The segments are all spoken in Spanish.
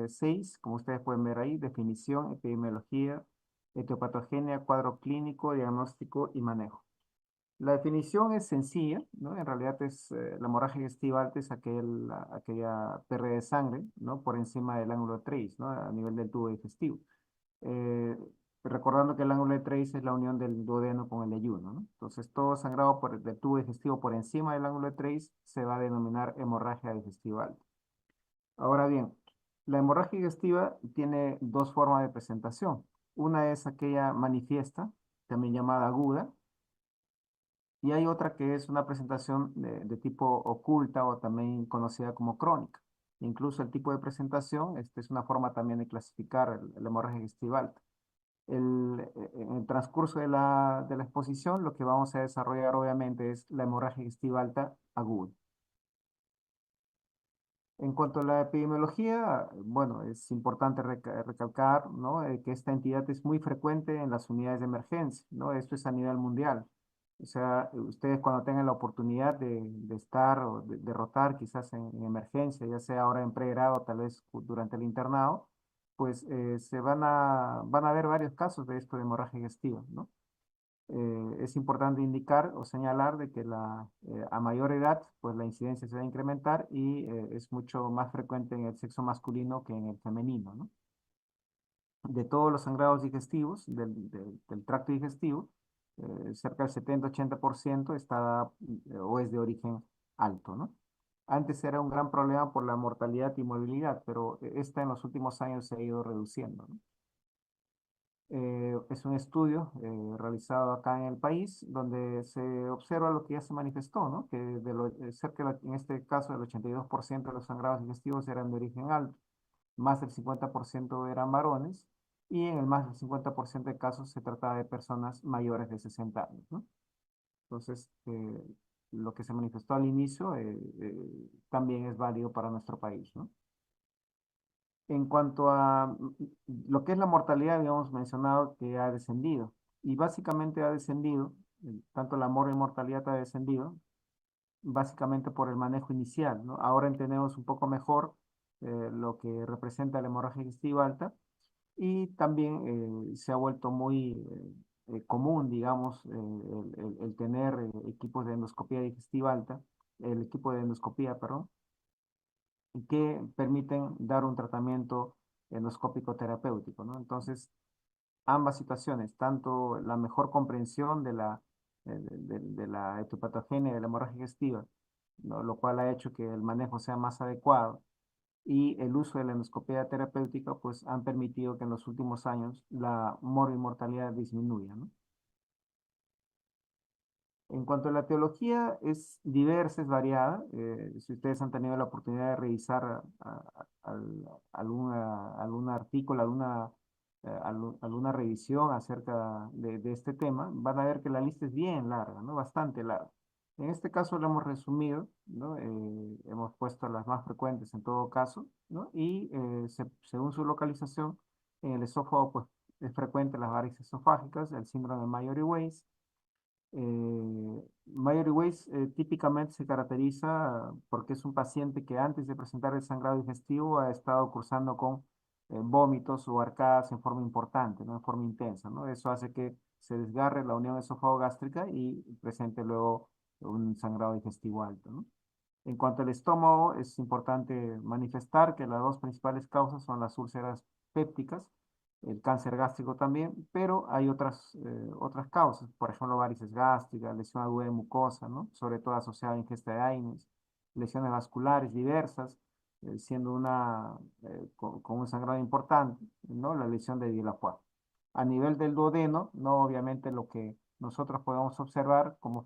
6, como ustedes pueden ver ahí, definición, epidemiología, etiopatogenia, cuadro clínico, diagnóstico y manejo. La definición es sencilla, ¿no? En realidad es la hemorragia digestiva alta es aquella pérdida de sangre, ¿no? Por encima del ángulo de Treis, ¿no? A nivel del tubo digestivo. Eh, Recordando que el ángulo de Treis es la unión del duodeno con el yeyuno, ¿no? Entonces, todo sangrado del tubo digestivo por encima del ángulo de Treis se va a denominar hemorragia digestiva alta. Ahora bien, la hemorragia digestiva tiene dos formas de presentación. Una es aquella manifiesta, también llamada aguda, y hay otra que es una presentación de tipo oculta o también conocida como crónica. Incluso el tipo de presentación, este es una forma también de clasificar la hemorragia digestiva alta. En el transcurso de la exposición, lo que vamos a desarrollar obviamente es la hemorragia digestiva alta aguda. En cuanto a la epidemiología, bueno, es importante recalcar, ¿no? Que esta entidad es muy frecuente en las unidades de emergencia, ¿no? Esto es a nivel mundial. O sea, ustedes cuando tengan la oportunidad de estar o de rotar quizás en emergencia, ya sea ahora en pregrado, tal vez durante el internado, pues van a ver varios casos de esto de hemorragia digestiva, ¿no? Es importante indicar o señalar de que a mayor edad, pues la incidencia se va a incrementar y es mucho más frecuente en el sexo masculino que en el femenino, ¿no? De todos los sangrados digestivos, del tracto digestivo, cerca del 70-80% está o es de origen alto, ¿no? Antes era un gran problema por la mortalidad y movilidad, pero esta en los últimos años se ha ido reduciendo, ¿no? Es un estudio realizado acá en el país donde se observa lo que ya se manifestó, ¿no? Que en este caso el 82% de los sangrados digestivos eran de origen alto, más del 50% eran varones y en el más del 50% de casos se trataba de personas mayores de 60 años, ¿no? Entonces, lo que se manifestó al inicio también es válido para nuestro país, ¿no? En cuanto a lo que es la mortalidad, habíamos mencionado que ha descendido y básicamente ha descendido, tanto la mortalidad ha descendido, básicamente por el manejo inicial, ¿no? Ahora entendemos un poco mejor lo que representa la hemorragia digestiva alta y también se ha vuelto muy común, digamos, el tener equipos de endoscopía digestiva alta, el equipo de endoscopía, perdón, que permiten dar un tratamiento endoscópico terapéutico, ¿no? Entonces, ambas situaciones, tanto la mejor comprensión de la etiopatogenia y de la hemorragia digestiva, ¿no? Lo cual ha hecho que el manejo sea más adecuado, y el uso de la endoscopia terapéutica, pues han permitido que en los últimos años la mortalidad disminuya, ¿no? En cuanto a la teología, es diversa, es variada. Si ustedes han tenido la oportunidad de revisar algún artículo, alguna revisión acerca de este tema, van a ver que la lista es bien larga, ¿no? Bastante larga. En este caso lo hemos resumido, ¿no? Hemos puesto las más frecuentes en todo caso, ¿no? Y según su localización, en el esófago, pues es frecuente las varices esofágicas, el síndrome de Mayory-Weiss. Mayory-Weiss típicamente se caracteriza porque es un paciente que antes de presentar el sangrado digestivo ha estado cursando con vómitos o arcadas en forma importante, ¿no? En forma intensa, ¿no? Eso hace que se desgarre la unión esófago-gástrica y presente luego un sangrado digestivo alto, ¿no? En cuanto al estómago, es importante manifestar que las dos principales causas son las úlceras pépticas, el cáncer gástrico también, pero hay otras causas, por ejemplo, varices gástricas, lesión aguda de mucosa, ¿no? Sobre todo asociada a ingesta de AINES, lesiones vasculares diversas, siendo con un sangrado importante, ¿no? La lesión de Dielafoy. A nivel del duodeno, no obviamente lo que nosotros podemos observar con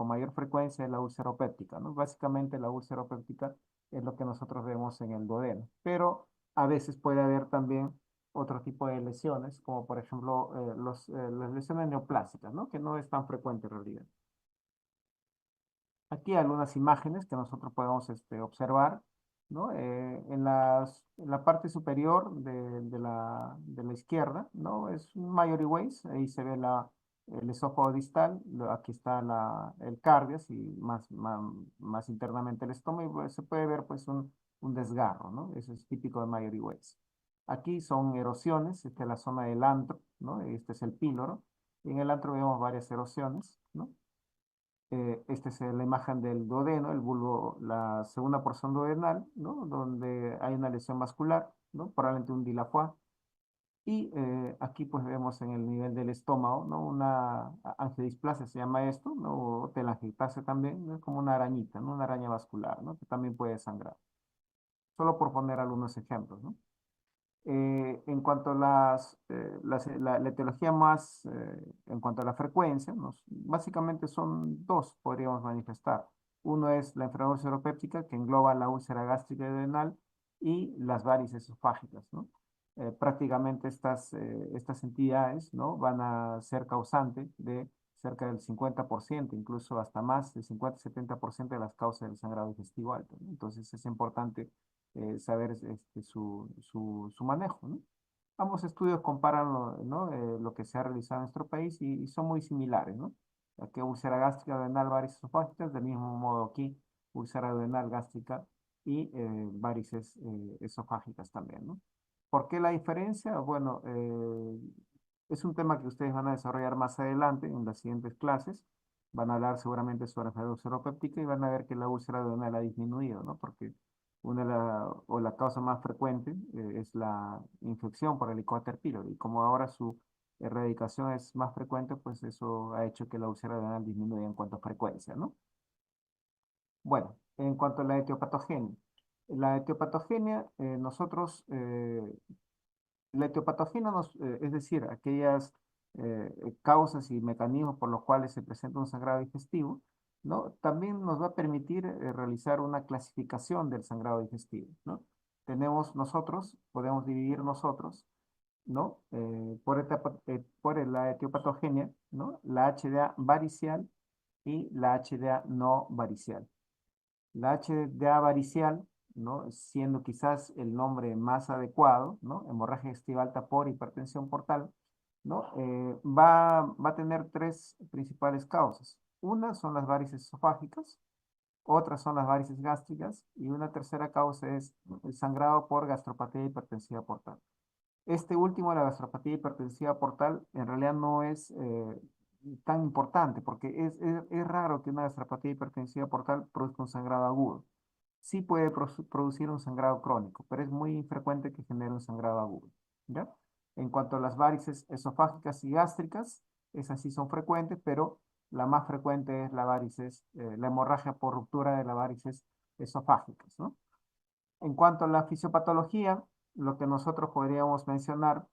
mayor frecuencia es la úlcera péptica, ¿no? Básicamente la úlcera péptica es lo que nosotros vemos en el duodeno, pero a veces puede haber también otro tipo de lesiones, como por ejemplo las lesiones neoplásicas, ¿no? Que no es tan frecuente en realidad. Aquí hay algunas imágenes que nosotros podemos observar, ¿no? En la parte superior de la izquierda, ¿no? Es un Mayory Weiss, ahí se ve el esófago distal, aquí está el cardias y más internamente el estómago, y pues, se puede ver pues un desgarro, ¿no? Eso es típico de Mayor Weiss. Aquí son erosiones, esta es la zona del antro, ¿no? Este es el píloro. En el antro vemos varias erosiones, ¿no? Esta es la imagen del duodeno, el bulbo, la segunda porción duodenal, ¿no? Donde hay una lesión vascular, ¿no? Probablemente un Dilafoy. Y aquí pues vemos en el nivel del estómago, ¿no? Una angiodisplasia se llama esto, ¿no? O telangiectasia también, ¿no? Es como una arañita, ¿no? Una araña vascular, ¿no? Que también puede sangrar. Solo por poner algunos ejemplos, ¿no? En cuanto a la etiología más, en cuanto a la frecuencia, básicamente son dos, podríamos manifestar. Uno es la enfermedad ulceropéptica, que engloba la úlcera gástrica y duodenal, y las varices esofágicas, ¿no? Prácticamente estas entidades, ¿no? Van a ser causante de cerca del 50%, incluso hasta más del 50-70% de las causas del sangrado digestivo alto, ¿no? Entonces es importante saber su manejo, ¿no? Ambos estudios comparan ¿no? Lo que se ha realizado en nuestro país y son muy similares, ¿no? Aquí úlcera gástrica, duodenal, varices esofágicas, del mismo modo aquí úlcera duodenal, gástrica y varices esofágicas también, ¿no? ¿Por qué la diferencia? Bueno, es un tema que ustedes van a desarrollar más adelante en las siguientes clases. Van a hablar seguramente sobre enfermedad ulceropéptica y van a ver que la úlcera duodenal ha disminuido, ¿no? Porque o la causa más frecuente es la infección por Helicobacter pylori. Y como ahora su erradicación es más frecuente, pues eso ha hecho que la úlcera duodenal disminuya en cuanto a frecuencia, ¿no? Bueno, en cuanto a la etiopatogenia. La etiopatogenia, la etiopatogenia, es decir, aquellas causas y mecanismos por los cuales se presenta un sangrado digestivo, ¿no? También nos va a permitir realizar una clasificación del sangrado digestivo, ¿no? Podemos dividir nosotros, ¿no? Por la etiopatogenia, ¿no? La HDA varicial y la HDA no varicial. La HDA varicial, ¿no? Siendo quizás el nombre más adecuado, ¿no? Hemorragia digestiva alta por hipertensión portal, ¿no? Va a tener tres principales causas. Una son las varices esofágicas, otras son las varices gástricas y una tercera causa es el sangrado por gastropatía hipertensiva portal. Este último, la gastropatía hipertensiva portal, en realidad no es tan importante porque es raro que una gastropatía hipertensiva portal produzca un sangrado agudo. Sí puede producir un sangrado crónico, pero es muy infrecuente que genere un sangrado agudo, ¿ya? En cuanto a las varices esofágicas y gástricas, esas sí son frecuentes, pero la más frecuente es la hemorragia por ruptura de las varices esofágicas, ¿no? En cuanto a la fisiopatología, lo que nosotros podríamos mencionar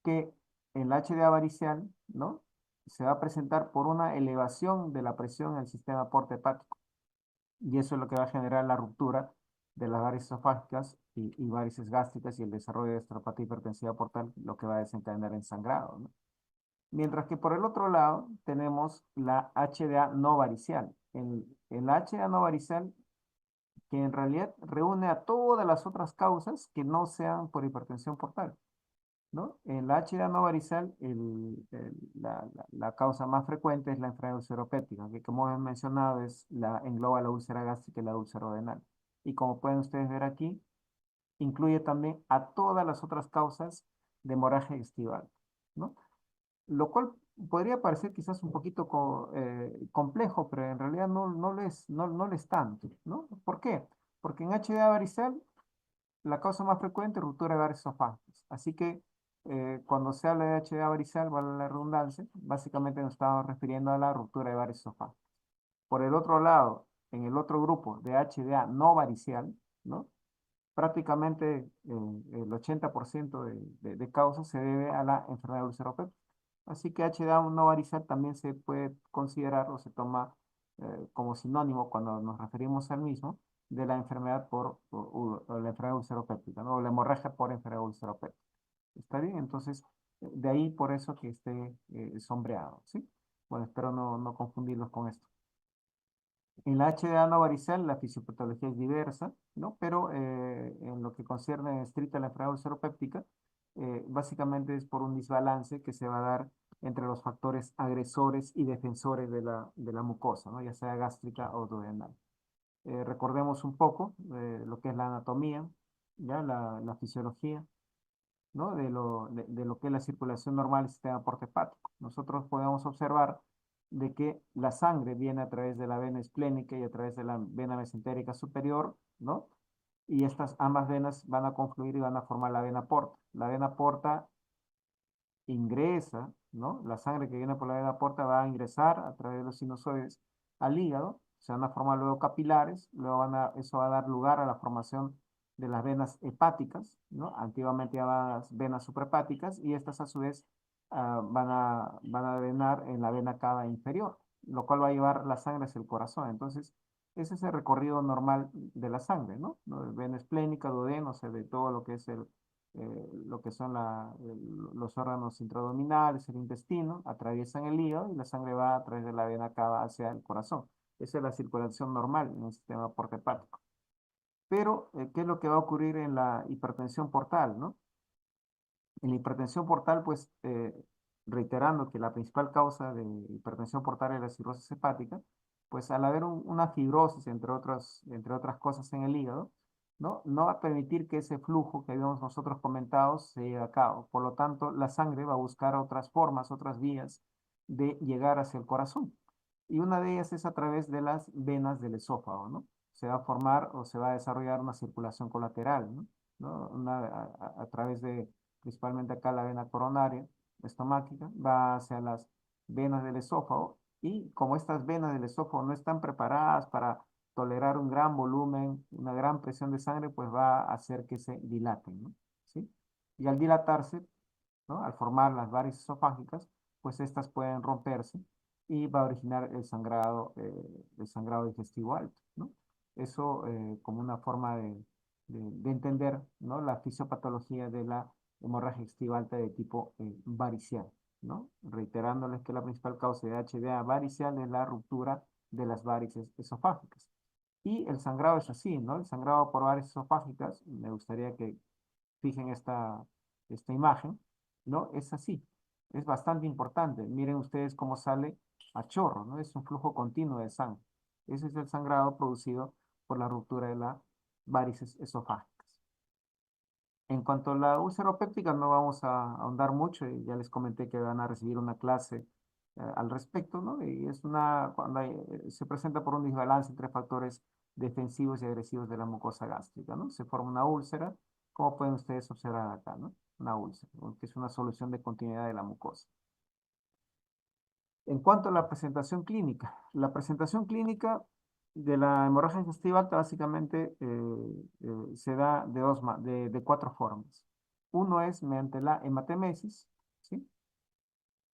que el HDA varicial, ¿no? Se va a presentar por una elevación de la presión en el sistema porta hepático. Y eso es lo que va a generar la ruptura de las varices esofágicas y varices gástricas y el desarrollo de estropatía hipertensiva portal, lo que va a desencadenar en sangrado, ¿no? Mientras que por el otro lado tenemos la HDA no varicial. El HDA no varicial que en realidad reúne a todas las otras causas que no sean por hipertensión portal, ¿no? En la HDA no varical, la causa más frecuente es la enfermedad ulceropéptica, que como he mencionado engloba la úlcera gástrica y la úlcera duodenal. Y como pueden ustedes ver aquí, incluye también a todas las otras causas de hemorragia digestiva, ¿no? Lo cual podría parecer quizás un poquito complejo, pero en realidad no lo es tanto, ¿no? ¿Por qué? Porque en HDA varical la causa más frecuente es ruptura de varios esofágicos. Así que cuando se habla de HDA varical, vale la redundancia, básicamente nos estamos refiriendo a la ruptura de varios esofágicos. Por el otro lado, en el otro grupo de HDA no varicial, ¿no? Prácticamente el 80% de causas se debe a la enfermedad ulceropéptica. Así que HDA no varical también se puede considerar o se toma como sinónimo cuando nos referimos al mismo de la enfermedad o la enfermedad ulceropéptica, ¿no? O la hemorragia por enfermedad ulceropéptica. ¿Está bien? Entonces, de ahí por eso que esté sombreado, ¿sí? Bueno, espero no confundirlos con esto. En la HDA no varicel la fisiopatología es diversa, ¿no? Pero en lo que concierne estricta a la enfermedad ulceropéptica, básicamente es por un desbalance que se va a dar entre los factores agresores y defensores de la mucosa, ¿no? Ya sea gástrica o duodenal. recordemos un poco lo que es la anatomía, ya la fisiología, ¿no? De lo que es la circulación normal del sistema porta-hepático. Nosotros podemos observar de que la sangre viene a través de la vena esplénica y a través de la vena mesentérica superior, ¿no? Y estas ambas venas van a confluir y van a formar la vena porta. La vena porta ingresa, ¿no? La sangre que viene por la vena porta va a ingresar a través de los sinusoides al hígado, se van a formar luego capilares, luego eso va a dar lugar a la formación de las venas hepáticas, ¿no? Antiguamente llamadas venas suprahepáticas, y estas a su vez van a drenar en la vena cava inferior, lo cual va a llevar la sangre hacia el corazón. Entonces, ese es el recorrido normal de la sangre, ¿no? ¿No? Vena esplénica, duodeno, o sea, de todo lo que es lo que son los órganos intraabdominales, el intestino, atraviesan el hígado y la sangre va a través de la vena cava hacia el corazón. Esa es la circulación normal en el sistema porta-hepático. Pero, ¿qué es lo que va a ocurrir en la hipertensión portal, no? En la hipertensión portal, pues, reiterando que la principal causa de hipertensión portal es la cirrosis hepática, pues al haber una fibrosis, entre otras cosas en el hígado, ¿no? No va a permitir que ese flujo que habíamos nosotros comentado se lleve a cabo. Por lo tanto, la sangre va a buscar otras formas, otras vías de llegar hacia el corazón. Y una de ellas es a través de las venas del esófago, ¿no? Se va a formar o se va a desarrollar una circulación colateral, ¿no? ¿No? A través de, principalmente acá la vena coronaria, estomáquica, va hacia las venas del esófago, y como estas venas del esófago no están preparadas para tolerar un gran volumen, una gran presión de sangre, pues va a hacer que se dilaten, ¿no? ¿Sí? Y al dilatarse, ¿no? Al formar las varices esofágicas, pues estas pueden romperse y va a originar el sangrado digestivo alto, ¿no? Eso como una forma de entender, ¿no? La fisiopatología de la hemorragia digestiva alta de tipo varicial, ¿no? Reiterándoles que la principal causa de HDA varicial es la ruptura de las varices esofágicas. Y el sangrado es así, ¿no? El sangrado por varices esofágicas, me gustaría que fijen esta imagen, ¿no? Es así, es bastante importante. Miren ustedes cómo sale a chorro, ¿no? Es un flujo continuo de sangre. Ese es el sangrado producido por la ruptura de las varices esofágicas. En cuanto a la úlcera péptica, no vamos a ahondar mucho, y ya les comenté que van a recibir una clase al respecto, ¿no? Y es cuando se presenta por un desbalance entre factores defensivos y agresivos de la mucosa gástrica, ¿no? Se forma una úlcera, como pueden ustedes observar acá, ¿no? Una úlcera, ¿no? Que es una solución de continuidad de la mucosa. En cuanto a la presentación clínica de la hemorragia digestiva alta básicamente se da de cuatro formas. Uno es mediante la hematemesis, ¿sí?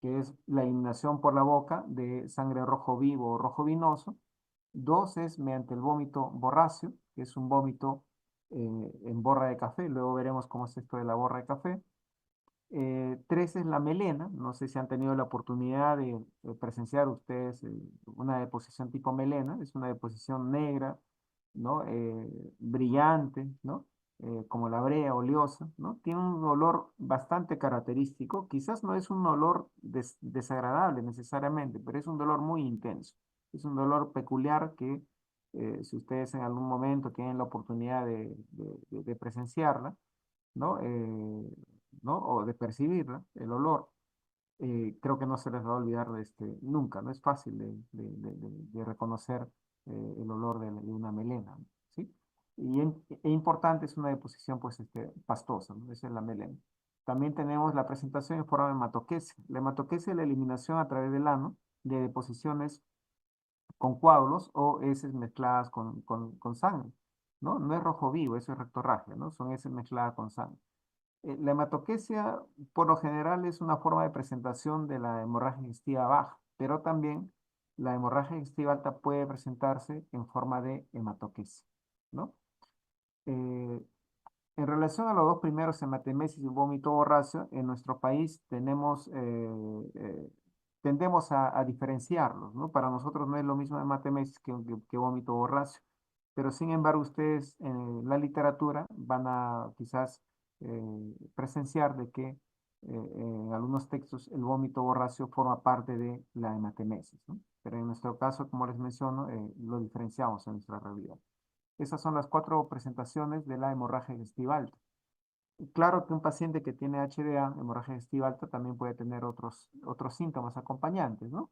Que es la eliminación por la boca de sangre rojo vivo o rojo vinoso. Dos es mediante el vómito borráceo, que es un vómito en borra de café. Luego veremos cómo es esto de la borra de café. Tres es la melena. No sé si han tenido la oportunidad de presenciar ustedes una deposición tipo melena. Es una deposición negra, ¿no? Brillante, ¿no? Como la brea oleosa, ¿no? Tiene un olor bastante característico. Quizás no es un olor desagradable necesariamente, pero es un dolor muy intenso. Es un dolor peculiar que si ustedes en algún momento tienen la oportunidad de presenciarla, ¿no? ¿No? O de percibirla, el olor, creo que no se les va a olvidar nunca, no es fácil de reconocer el olor de una melena, ¿no? ¿Sí? E importante es una deposición pues, pastosa, ¿no? Esa es la melena. También tenemos la presentación en forma de hematoquesia. La hematoquesia es la eliminación a través del ano de deposiciones con coágulos o heces mezcladas con sangre, ¿no? No es rojo vivo, eso es rectorragia, ¿no? Son heces mezcladas con sangre. La hematoquesia, por lo general, es una forma de presentación de la hemorragia digestiva baja, pero también la hemorragia digestiva alta puede presentarse en forma de hematoquesia, ¿no? Eh, en relación a los dos primeros, hematemesis y vómito borracio, en nuestro país tendemos a diferenciarlos, ¿no? Para nosotros no es lo mismo hematemesis que vómito borracio, pero sin embargo ustedes en la literatura van a quizás presenciar de que en algunos textos el vómito borráceo forma parte de la hematemesis, ¿no? Pero en nuestro caso, como les menciono, lo diferenciamos en nuestra realidad. Esas son las cuatro presentaciones de la hemorragia digestiva alta. Y claro que un paciente que tiene HDA, hemorragia digestiva alta, también puede tener otros síntomas acompañantes, ¿no?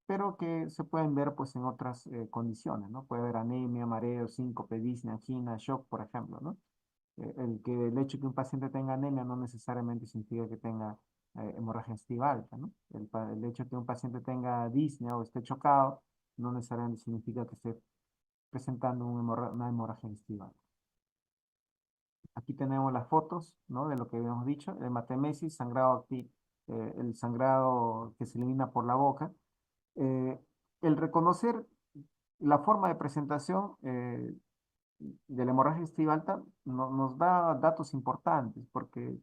Pero que se pueden ver pues en otras condiciones, ¿no? Puede haber anemia, mareo, síncope, disnea, angina, shock, por ejemplo, ¿no? El hecho que un paciente tenga anemia no necesariamente significa que tenga hemorragia digestiva alta, ¿no? El hecho de que un paciente tenga disnea o esté chocado no necesariamente significa que esté presentando una hemorragia digestiva alta. Aquí tenemos las fotos, ¿no? De lo que habíamos dicho, el hematemesis, sangrado activo, el sangrado que se elimina por la boca. Eh, el reconocer la forma de presentación de la hemorragia digestiva alta nos da datos importantes, porque,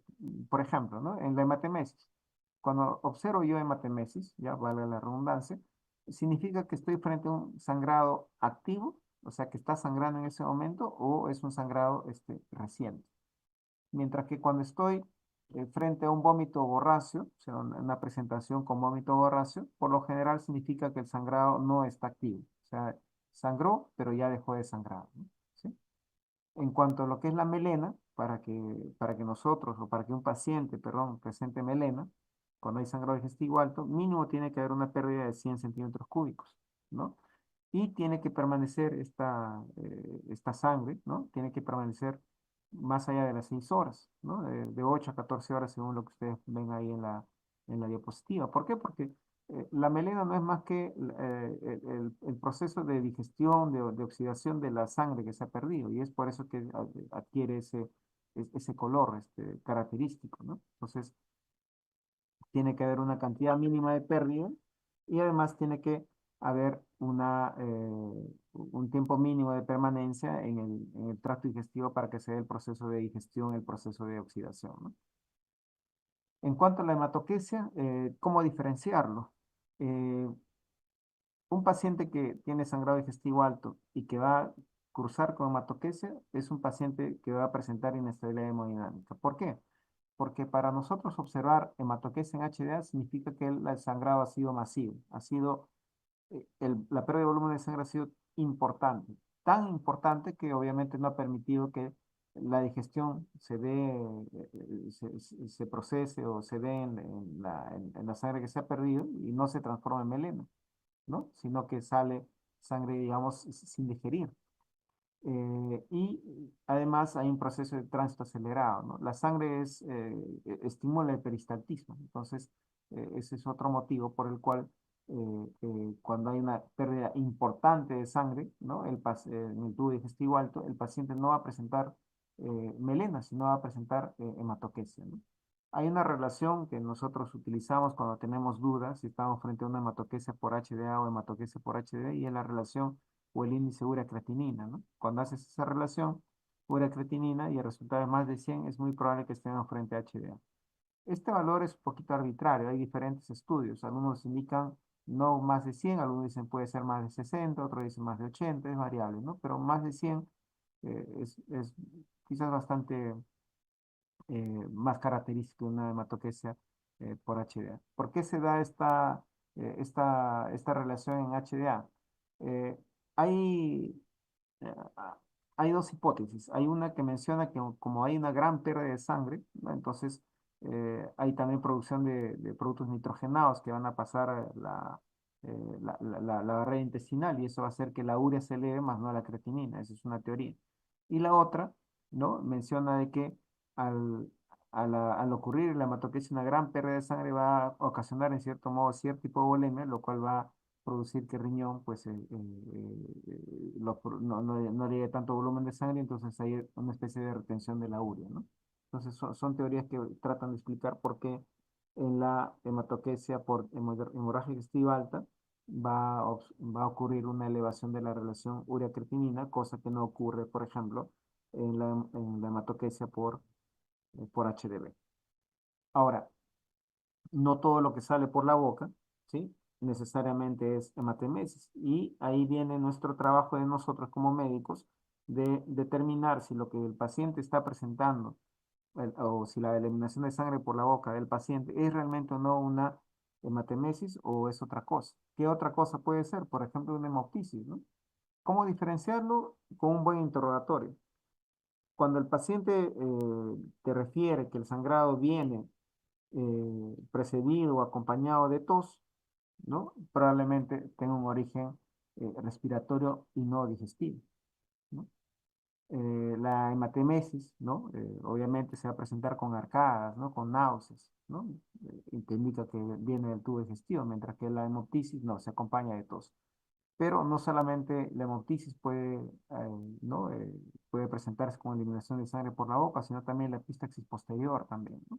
por ejemplo, ¿no? En la hematemesis, cuando observo yo hematemesis, ya vale la redundancia, significa que estoy frente a un sangrado activo, o sea, que está sangrando en ese momento, o es un sangrado reciente. Mientras que cuando estoy frente a un vómito borráceo, o sea, una presentación con vómito borráceo, por lo general significa que el sangrado no está activo. O sea, sangró, pero ya dejó de sangrar, ¿no? ¿Sí? En cuanto a lo que es la melena, para que nosotros, o para que un paciente, perdón, presente melena, cuando hay sangrado digestivo alto, mínimo tiene que haber una pérdida de 100 centímetros cúbicos, ¿no? Y tiene que permanecer esta sangre, ¿no? Tiene que permanecer más allá de las 6 horas, ¿no? De 8 a 14 horas según lo que ustedes ven ahí en la diapositiva. ¿Por qué? Porque la melena no es más que el proceso de digestión, de oxidación de la sangre que se ha perdido, y es por eso que adquiere ese color característico, ¿no? Entonces, tiene que haber una cantidad mínima de pérdida y además tiene que haber un tiempo mínimo de permanencia en el tracto digestivo para que se dé el proceso de digestión, el proceso de oxidación, ¿no? En cuanto a la hematoquesia, ¿cómo diferenciarlo? Eh, un paciente que tiene sangrado digestivo alto y que va a cruzar con hematoquesia es un paciente que va a presentar inestabilidad hemodinámica. ¿Por qué? Porque para nosotros observar hematoquesia en HDA significa que el sangrado ha sido masivo, la pérdida de volumen de sangre ha sido importante, tan importante que obviamente no ha permitido que la digestión se dé, se procese o se dé en la sangre que se ha perdido y no se transforma en melena, ¿no? Sino que sale sangre, digamos, sin digerir. Y además hay un proceso de tránsito acelerado, ¿no? La sangre estimula el peristaltismo, entonces ese es otro motivo por el cual cuando hay una pérdida importante de sangre, ¿no? En el tubo digestivo alto, el paciente no va a presentar melena, sino va a presentar hematoquesia, ¿no? Hay una relación que nosotros utilizamos cuando tenemos dudas si estamos frente a una hematoquesia por HDA o hematoquesia por HDA, y es la relación o el índice urea-creatinina, ¿no? Cuando haces esa relación, urea-creatinina, y el resultado es más de 100, es muy probable que estemos frente a HDA. Este valor es un poquito arbitrario, hay diferentes estudios, algunos indican no más de 100, algunos dicen puede ser más de 60, otros dicen más de 80, es variable, ¿no? Pero más de 100 es quizás bastante más característico de una hematoquesia por HDA. ¿Por qué se da esta relación en HDA? Eh, hay eh, ah, hay dos hipótesis. Hay una que menciona que como hay una gran pérdida de sangre, ¿no? Entonces hay también producción de productos nitrogenados que van a pasar la barrera intestinal, y eso va a hacer que la urea se eleve más no la creatinina. Esa es una teoría. Y la otra, ¿no? Menciona de que al, al ocurrir la hematoquesia, una gran pérdida de sangre va a ocasionar en cierto modo cierto hipovolemia, lo cual va a producir que el riñón pues no le llegue tanto volumen de sangre, entonces hay una especie de retención de la urea, ¿no? Entonces son teorías que tratan de explicar por qué en la hematoquesia por hemorragia digestiva alta va a ocurrir una elevación de la relación urea-creatinina, cosa que no ocurre, por ejemplo, en la hematoquesia por HDV. Ahora, no todo lo que sale por la boca, ¿sí? Necesariamente es hematemesis. Y ahí viene nuestro trabajo de nosotros como médicos de determinar si lo que el paciente está presentando o si la eliminación de sangre por la boca del paciente es realmente o no una hematemesis o es otra cosa. ¿Qué otra cosa puede ser? Por ejemplo, una hemoptisis, ¿no? ¿Cómo diferenciarlo? Con un buen interrogatorio. Cuando el paciente te refiere que el sangrado viene precedido o acompañado de tos, ¿no? Probablemente tenga un origen respiratorio y no digestivo, ¿no? La hematemesis, ¿no? Obviamente se va a presentar con arcadas, ¿no? Con náuseas, ¿no? Y que indica que viene del tubo digestivo, mientras que la hemoptisis no, se acompaña de tos. Pero no solamente la hemoptisis puede, ¿no? Puede presentarse con eliminación de sangre por la boca, sino también la epístaxis posterior también, ¿no?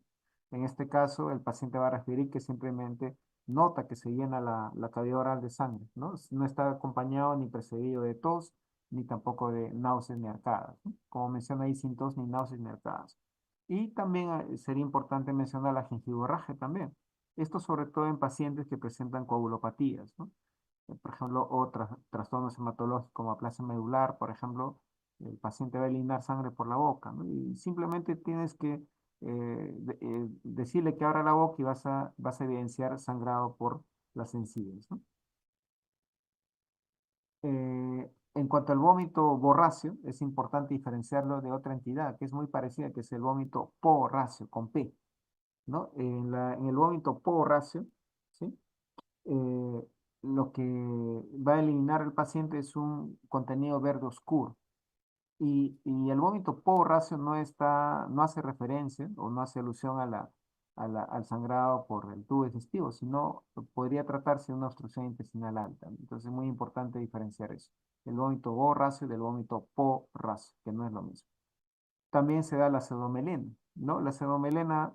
En este caso, el paciente va a referir que simplemente nota que se llena la cavidad oral de sangre, ¿no? No está acompañado ni precedido de tos, ni tampoco de náuseas ni arcadas, ¿no? Como menciona ahí, sin tos ni náuseas ni arcadas. Y también sería importante mencionar la gengiburragia también. Esto sobre todo en pacientes que presentan coagulopatías, ¿no? Por ejemplo, o trastornos hematológicos como aplasia medular, por ejemplo, el paciente va a eliminar sangre por la boca, ¿no? Y simplemente tienes que decirle que abra la boca y vas a evidenciar sangrado por las encías, ¿no? En cuanto al vómito borráceo, es importante diferenciarlo de otra entidad que es muy parecida, que es el vómito porráceo, con P, ¿no? En el vómito porráceo, ¿sí? Lo que va a eliminar el paciente es un contenido verde oscuro. Y el vómito porráceo no hace referencia o no hace alusión al sangrado por el tubo digestivo, sino podría tratarse de una obstrucción intestinal alta. Entonces es muy importante diferenciar eso. El vómito borráceo del vómito porráceo, que no es lo mismo. También se da la pseudomelena, ¿no? La pseudomelena,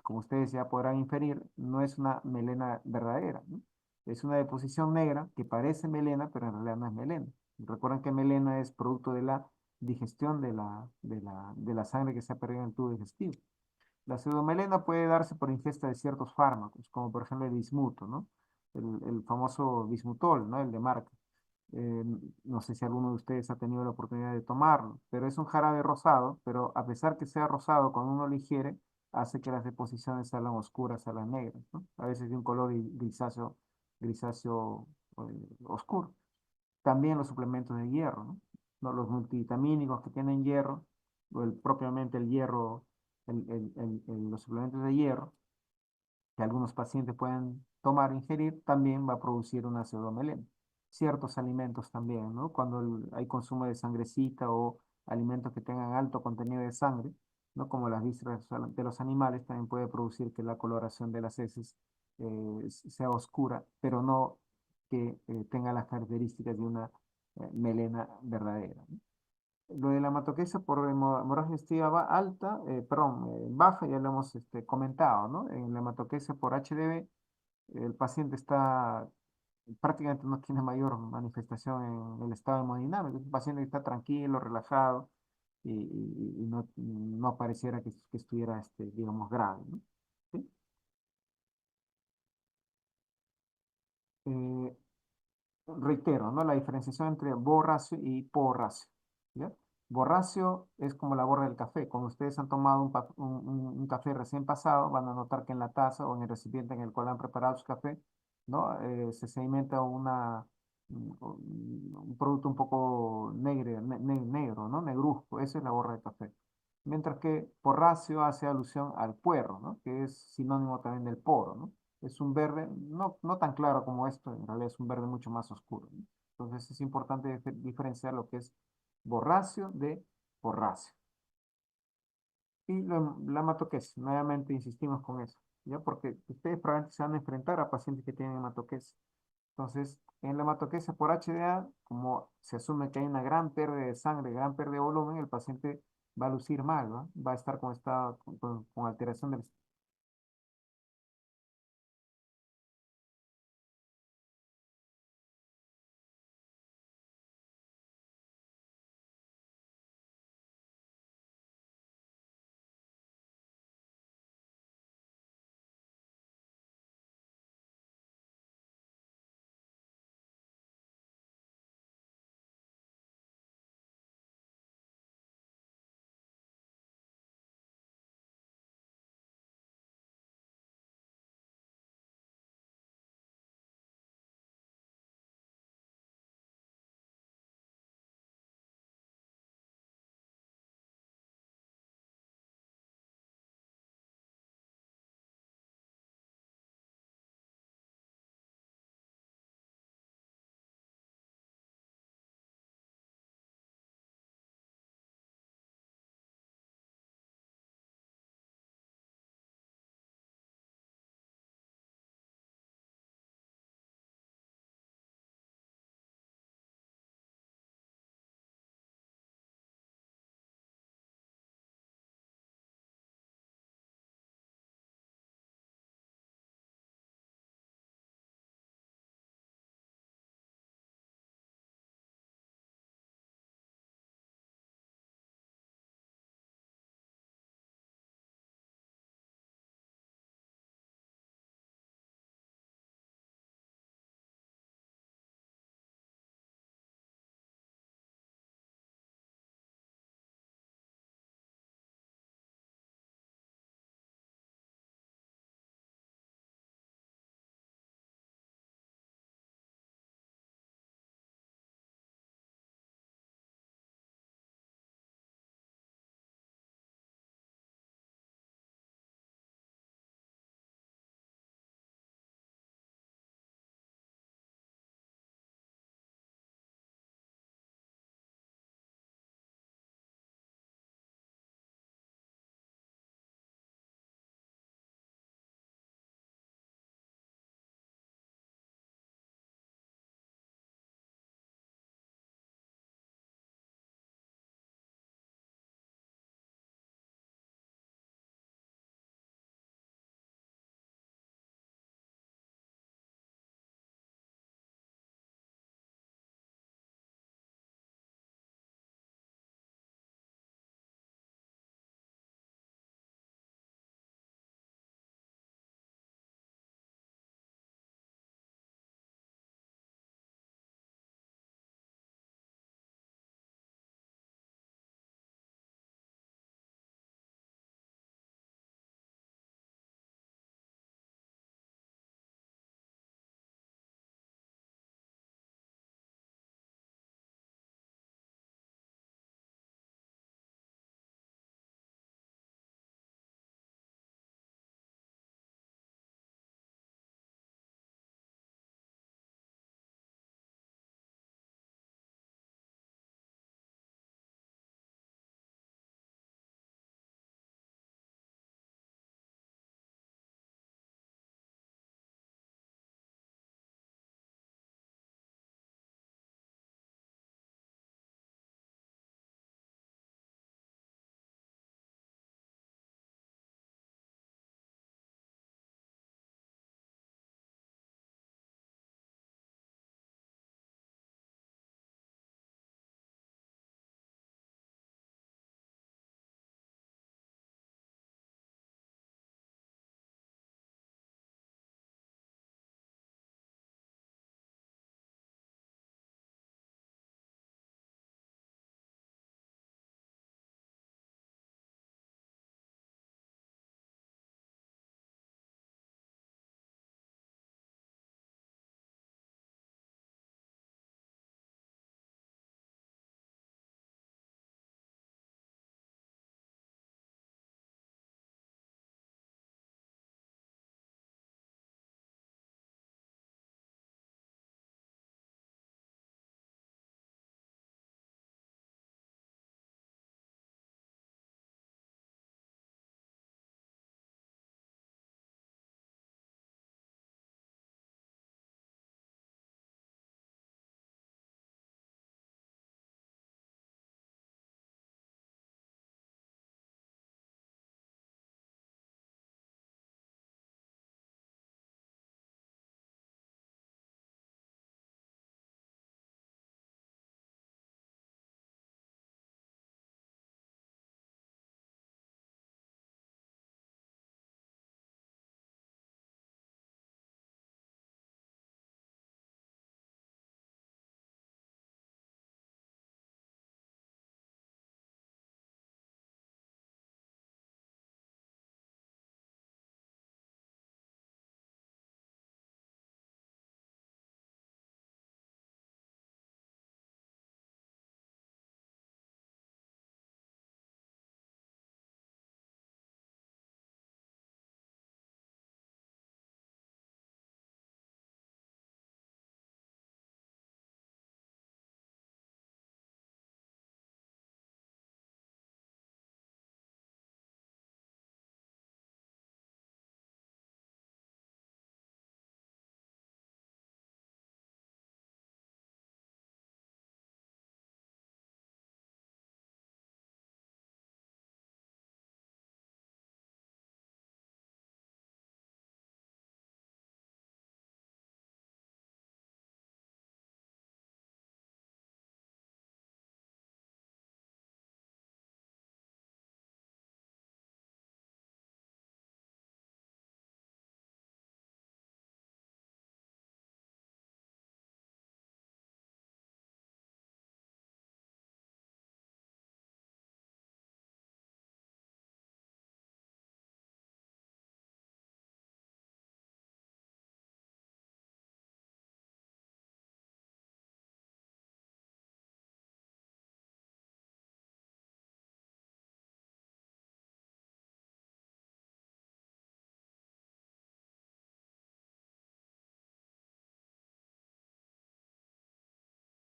como ustedes ya podrán inferir, no es una melena verdadera, ¿no? Es una deposición negra que parece melena, pero en realidad no es melena. Recuerden que melena es producto de la digestión de la sangre que se ha perdido en el tubo digestivo. La pseudomelena puede darse por ingesta de ciertos fármacos, como por ejemplo el bismuto, ¿no? El famoso bismutol, ¿no? El de marca. Eh, no sé si alguno de ustedes ha tenido la oportunidad de tomarlo, pero es un jarabe rosado, pero a pesar que sea rosado, cuando uno lo ingiere, hace que las deposiciones salgan oscuras, salgan negras, ¿no? A veces de un color grisáceo, grisáceo oscuro. También los suplementos de hierro, ¿no? Los multivitamínicos que tienen hierro, o propiamente el hierro, los suplementos de hierro, que algunos pacientes pueden tomar, ingerir, también va a producir una pseudomelena. Ciertos alimentos también, ¿no? Cuando hay consumo de sangrecita o alimentos que tengan alto contenido de sangre, ¿no? Como las vísceras de los animales, también puede producir que la coloración de las heces sea oscura, pero no que tenga las características de una melena verdadera, ¿no? Lo de la hematoquesia por hemorragia digestiva alta, perdón, baja, ya lo hemos comentado, ¿no? En la hematoquesia por HDV, el paciente está, prácticamente no tiene mayor manifestación en el estado hemodinámico. Es un paciente que está tranquilo, relajado y no pareciera que estuviera, digamos, grave, ¿no? ¿Sí? Eh, Reitero, ¿no? La diferenciación entre borracio y porracio, ¿ya? Borracio es como la borra del café. Cuando ustedes han tomado un café recién pasado, van a notar que en la taza o en el recipiente en el cual han preparado su café, ¿no? Se sedimenta un producto un poco negro, ¿no? Negruzco. Esa es la borra del café. Mientras que porracio hace alusión al puerro, ¿no? Que es sinónimo también del poro, ¿no? Es un verde, no tan claro como esto, en realidad es un verde mucho más oscuro, ¿no? Entonces es importante diferenciar lo que es borráceo de porráceo. Y la hematoquesis, nuevamente insistimos con eso, ¿ya? Porque ustedes probablemente se van a enfrentar a pacientes que tienen hematoquesis. Entonces, en la hematoquesia por HDA, como se asume que hay una gran pérdida de sangre, gran pérdida de volumen, el paciente va a lucir mal, ¿no? Va a estar con alteración del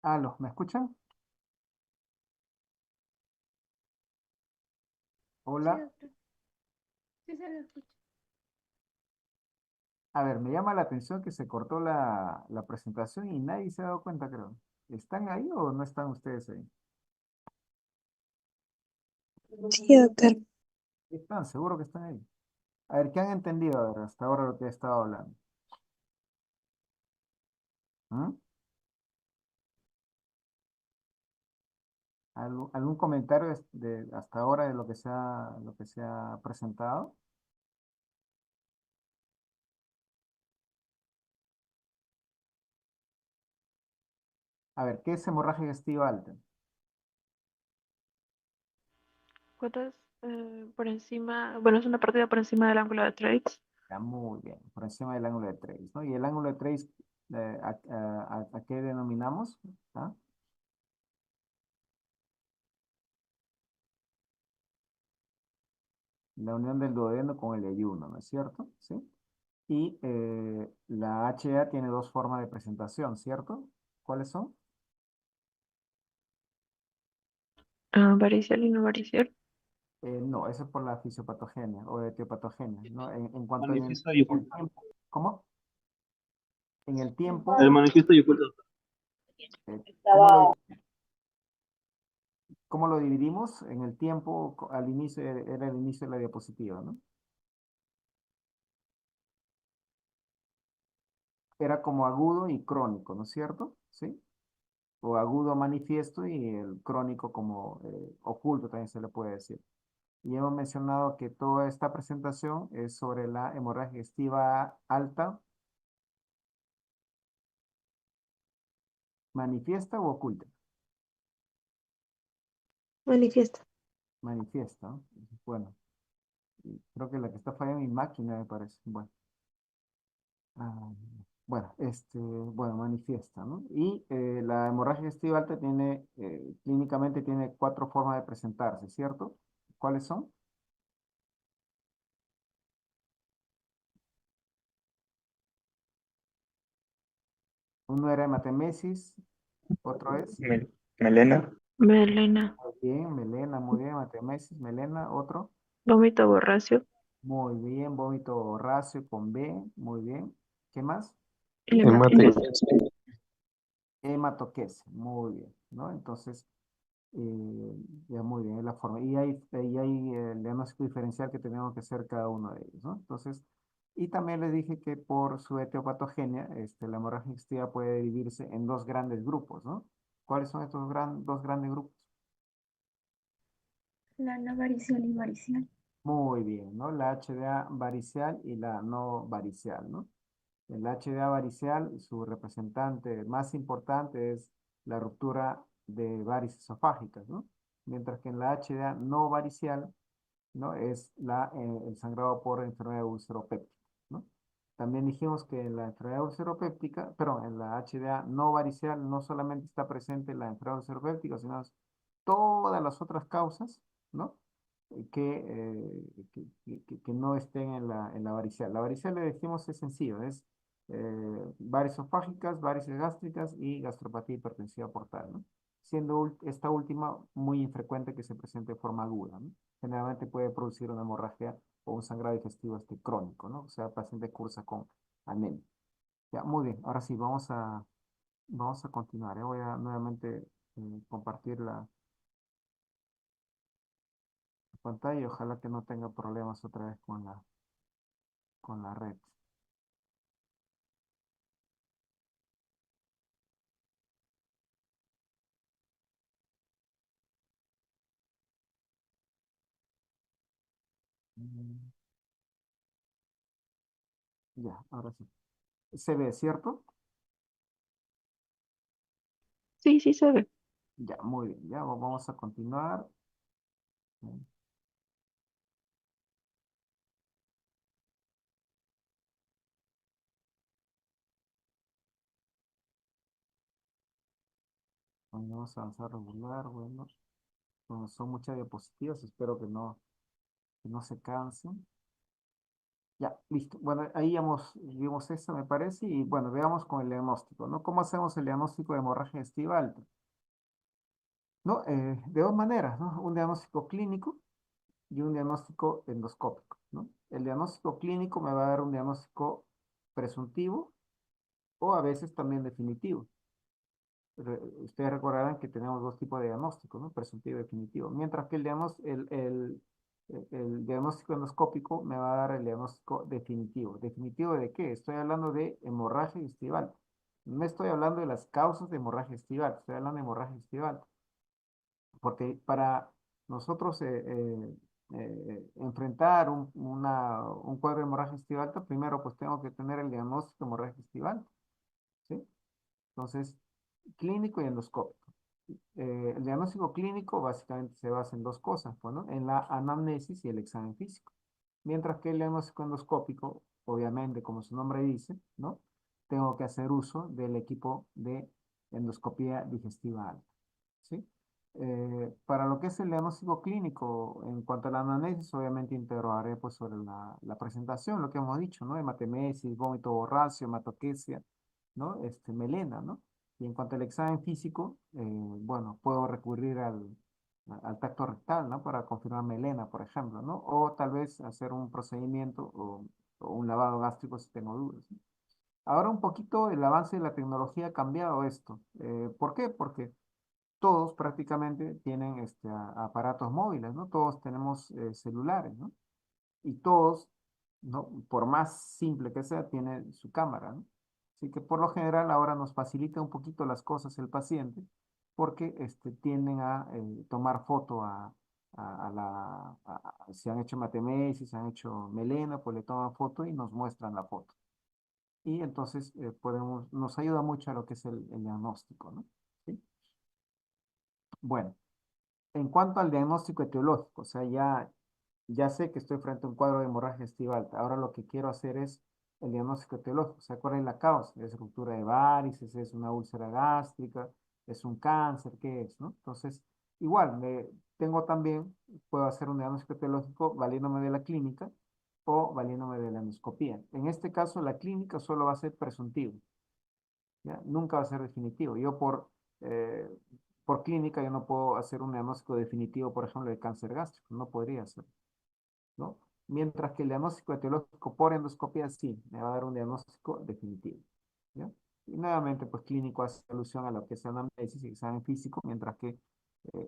Aló, ¿me escuchan? Sí, Hola. doctor. Sí, se lo escucho. A ver, me llama la atención que se cortó la presentación y nadie se ha dado cuenta, creo. ¿Están ahí o no están ustedes ahí? Sí, doctor. Están, seguro que están ahí. A ver, ¿qué han entendido ahora, hasta ahora lo que he estado hablando? ¿Mm? ¿Algún comentario hasta ahora de lo que se ha presentado? A ver, ¿qué es hemorragia digestiva alta? ¿Cuántas por encima? Bueno, es una partida por encima del ángulo de Trace. Ya, muy bien, por encima del ángulo de Trace, ¿no? ¿Y el ángulo de Trace, a qué denominamos? ¿Ah? La unión del duodeno con el yeyuno, ¿no es cierto? ¿Sí? Y la HA tiene dos formas de presentación, ¿cierto? ¿Cuáles son? Ah, varicial y no varicial. No, eso es por la fisiopatogenia o etiopatogenia, ¿no? En cuanto Manifiesto y en el oculto. tiempo, ¿cómo? En el El tiempo, manifiesto y oculto. ¿cómo cómo lo dividimos? En el tiempo, al inicio, era el inicio de la diapositiva, ¿no? Era como agudo y crónico, ¿no es cierto? ¿Sí? O agudo manifiesto y el crónico como oculto también se le puede decir. Y hemos mencionado que toda esta presentación es sobre la hemorragia digestiva alta, manifiesta o oculta. Manifiesta. Manifiesta, ¿no? Bueno, y creo que la que está fallando es mi máquina, me parece. Bueno, ah, bueno, bueno, manifiesta, ¿no? Y la hemorragia digestiva alta tiene, clínicamente tiene cuatro formas de presentarse, ¿cierto? ¿Cuáles son? Uno era hematemesis, otro es, Melena. Melena. muy bien, melena, muy bien, hematemesis, melena, otro. Vómito borracio. Muy bien, vómito racio con B, muy bien. ¿Qué más? Y Hemate. hematoquesia. Hematoquesia, muy bien, ¿no? Entonces, ya muy bien, es la forma. Y hay el diagnóstico diferencial que tenemos que hacer cada uno de ellos, ¿no? Entonces, y también les dije que por su etiopatogenia, la hemorragia digestiva puede dividirse en dos grandes grupos, ¿no? ¿Cuáles son estos dos grandes grupos? La no varicial y varicial. Muy bien, ¿no? La HDA varicial y la no varicial, ¿no? El HDA varicial, su representante más importante es la ruptura de varices esofágicas, ¿no? Mientras que en la HDA no varicial, ¿no? Es el sangrado por enfermedad ulceropéptica, ¿no? También dijimos que en la enfermedad ulceropéptica, pero en la HDA no varicial no solamente está presente la enfermedad ulceropéptica, sino todas las otras causas, ¿no? Que no estén en la varicela. La varicela, le decimos, es sencillo, es varices esofágicas, varices gástricas y gastropatía hipertensiva portal, ¿no? Siendo esta última muy infrecuente que se presente de forma aguda, ¿no? Generalmente puede producir una hemorragia o un sangrado digestivo crónico, ¿no? O sea, el paciente cursa con anemia. Ya, muy bien, ahora sí, vamos a continuar, ¿eh? Voy a nuevamente compartir la pantalla y ojalá que no tenga problemas otra vez con con la red. Mm, Ya, ahora sí. Se ve, ¿cierto? Sí, sí se ve. Ya, muy bien. Ya vamos a continuar. Mm, Vamos a avanzar regular. Bueno, como son muchas diapositivas, espero que no se cansen. Ya, listo. Bueno, ahí vimos eso, me parece, y bueno, veamos con el diagnóstico, ¿no? ¿Cómo hacemos el diagnóstico de hemorragia estival? ¿No? De dos maneras, ¿no? Un diagnóstico clínico y un diagnóstico endoscópico, ¿no? El diagnóstico clínico me va a dar un diagnóstico presuntivo o a veces también definitivo. Ustedes recordarán que tenemos dos tipos de diagnóstico, ¿no? Presuntivo y definitivo. Mientras que el diagnóstico endoscópico me va a dar el diagnóstico definitivo. ¿Definitivo de qué? Estoy hablando de hemorragia estival. No estoy hablando de las causas de hemorragia estival, estoy hablando de hemorragia estival. Porque para nosotros enfrentar un cuadro de hemorragia estival, primero pues tengo que tener el diagnóstico de hemorragia estival, ¿sí? Entonces, clínico y endoscópico. El diagnóstico clínico básicamente se basa en dos cosas, pues, ¿no? En la anamnesis y el examen físico. Mientras que el diagnóstico endoscópico, obviamente, como su nombre dice, ¿no? Tengo que hacer uso del equipo de endoscopía digestiva alta, ¿sí? Para lo que es el diagnóstico clínico, en cuanto a la anamnesis, obviamente integraré pues sobre la presentación, lo que hemos dicho, ¿no? Hematemesis, vómito borracio, hematoquesia, ¿no? Melena, ¿no? Y en cuanto al examen físico, bueno, puedo recurrir al tacto rectal, ¿no? Para confirmar melena, por ejemplo, ¿no? O tal vez hacer un procedimiento o un lavado gástrico si tengo dudas, ¿no? Ahora un poquito el avance de la tecnología ha cambiado esto. ¿Por qué? Porque todos prácticamente tienen aparatos móviles, ¿no? Todos tenemos celulares, ¿no? Y todos, ¿no? Por más simple que sea, tiene su cámara, ¿no? Así que por lo general ahora nos facilita un poquito las cosas el paciente porque tienden a tomar foto si han hecho matemesis, si han hecho melena, pues le toman foto y nos muestran la foto. Y entonces nos ayuda mucho a lo que es el diagnóstico, ¿no? ¿Sí? Bueno. En cuanto al diagnóstico etiológico, o sea, ya sé que estoy frente a un cuadro de hemorragia estival. Ahora lo que quiero hacer es el diagnóstico etiológico. O sea, ¿cuál es la causa? ¿Es ruptura de varices? ¿Es una úlcera gástrica? ¿Es un cáncer? ¿Qué es, no? Entonces, igual, tengo también, puedo hacer un diagnóstico etiológico valiéndome de la clínica o valiéndome de la endoscopía. En este caso, la clínica solo va a ser presuntivo. ¿Ya? Nunca va a ser definitivo. Eh, por clínica, yo no puedo hacer un diagnóstico definitivo, por ejemplo, de cáncer gástrico, no podría ser, ¿no? Mientras que el diagnóstico etiológico por endoscopía sí, me va a dar un diagnóstico definitivo, ¿ya? Y nuevamente, pues clínico hace alusión a lo que es anamnesis y examen físico, mientras que